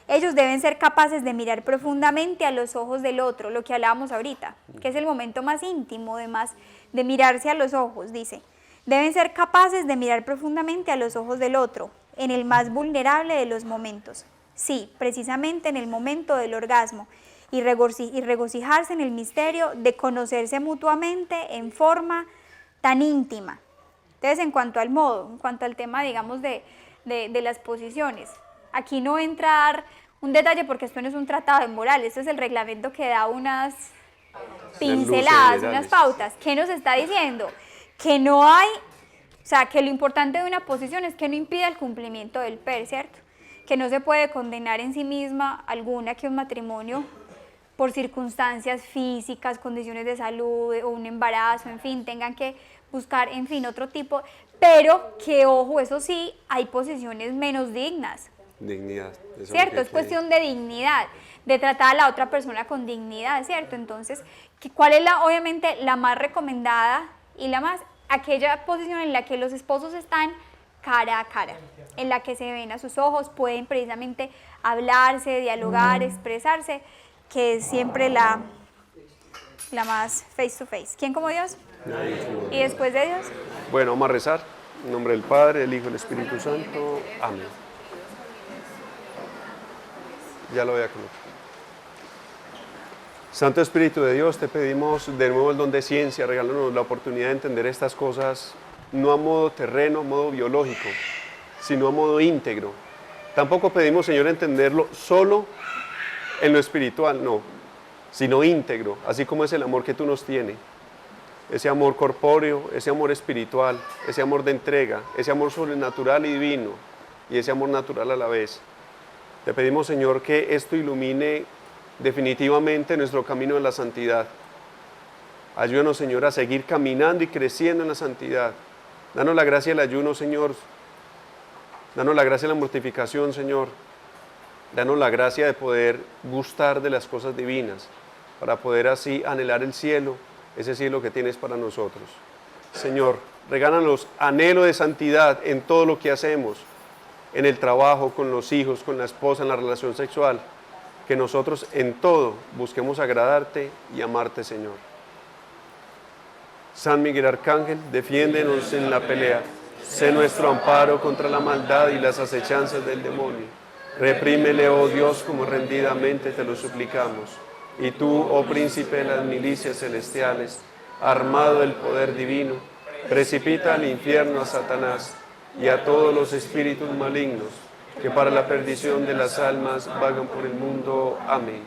Ellos deben ser capaces de mirar profundamente a los ojos del otro, lo que hablábamos ahorita, que es el momento más íntimo, de mirarse a los ojos, dice. Deben ser capaces de mirar profundamente a los ojos del otro, en el más vulnerable de los momentos. Sí, precisamente en el momento del orgasmo, y regocijarse en el misterio de conocerse mutuamente en forma tan íntima. Entonces, en cuanto al modo, en cuanto al tema, digamos, de las posiciones, aquí no entra a dar un detalle porque esto no es un tratado de moral, esto es el reglamento que da unas pinceladas, unas pautas. ¿Qué nos está diciendo? Que no hay, o sea, que lo importante de una posición es que no impida el cumplimiento del PER, ¿cierto? Que no se puede condenar en sí misma alguna que un matrimonio por circunstancias físicas, condiciones de salud o un embarazo, en fin, tengan que buscar, en fin, otro tipo, pero que, ojo, eso sí, hay posiciones menos dignas. Dignidad. Eso ¿Cierto? que Es cuestión de dignidad, de tratar a la otra persona con dignidad, ¿cierto? Entonces, ¿cuál es obviamente la más recomendada y la más, aquella posición en la que los esposos están cara a cara, en la que se ven a sus ojos, pueden precisamente hablarse, dialogar, expresarse, que es siempre la más face to face. ¿Quién como Dios? ¿Y después de Dios? Bueno, vamos a rezar. En nombre del Padre, del Hijo y del Espíritu Santo. Amén. Ya lo voy a colocar. Santo Espíritu de Dios, te pedimos de nuevo el don de ciencia, regálanos la oportunidad de entender estas cosas no a modo terreno, a modo biológico, sino a modo íntegro. Tampoco pedimos, Señor, entenderlo solo en lo espiritual, no, sino íntegro, así como es el amor que tú nos tienes. Ese amor corpóreo, ese amor espiritual, ese amor de entrega, ese amor sobrenatural y divino, y ese amor natural a la vez. Te pedimos, Señor, que esto ilumine definitivamente nuestro camino de la santidad. Ayúdanos, Señor, a seguir caminando y creciendo en la santidad, Danos la gracia del ayuno, Señor. Danos la gracia de la mortificación, Señor. Danos la gracia de poder gustar de las cosas divinas, para poder así anhelar el cielo, ese cielo que tienes para nosotros. Señor, regálanos anhelo de santidad en todo lo que hacemos, en el trabajo, con los hijos, con la esposa, en la relación sexual, que nosotros en todo busquemos agradarte y amarte, Señor. San Miguel Arcángel, defiéndenos en la pelea, sé nuestro amparo contra la maldad y las acechanzas del demonio. Reprímele, oh Dios, como rendidamente te lo suplicamos. Y tú, oh príncipe de las milicias celestiales, armado del poder divino, precipita al infierno a Satanás y a todos los espíritus malignos que para la perdición de las almas vagan por el mundo. Amén.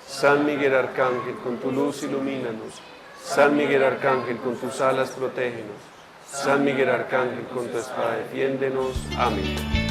San Miguel Arcángel, con tu luz ilumínanos. San Miguel Arcángel, con tus alas protégenos. San Miguel Arcángel, con tu espada defiéndenos. Amén.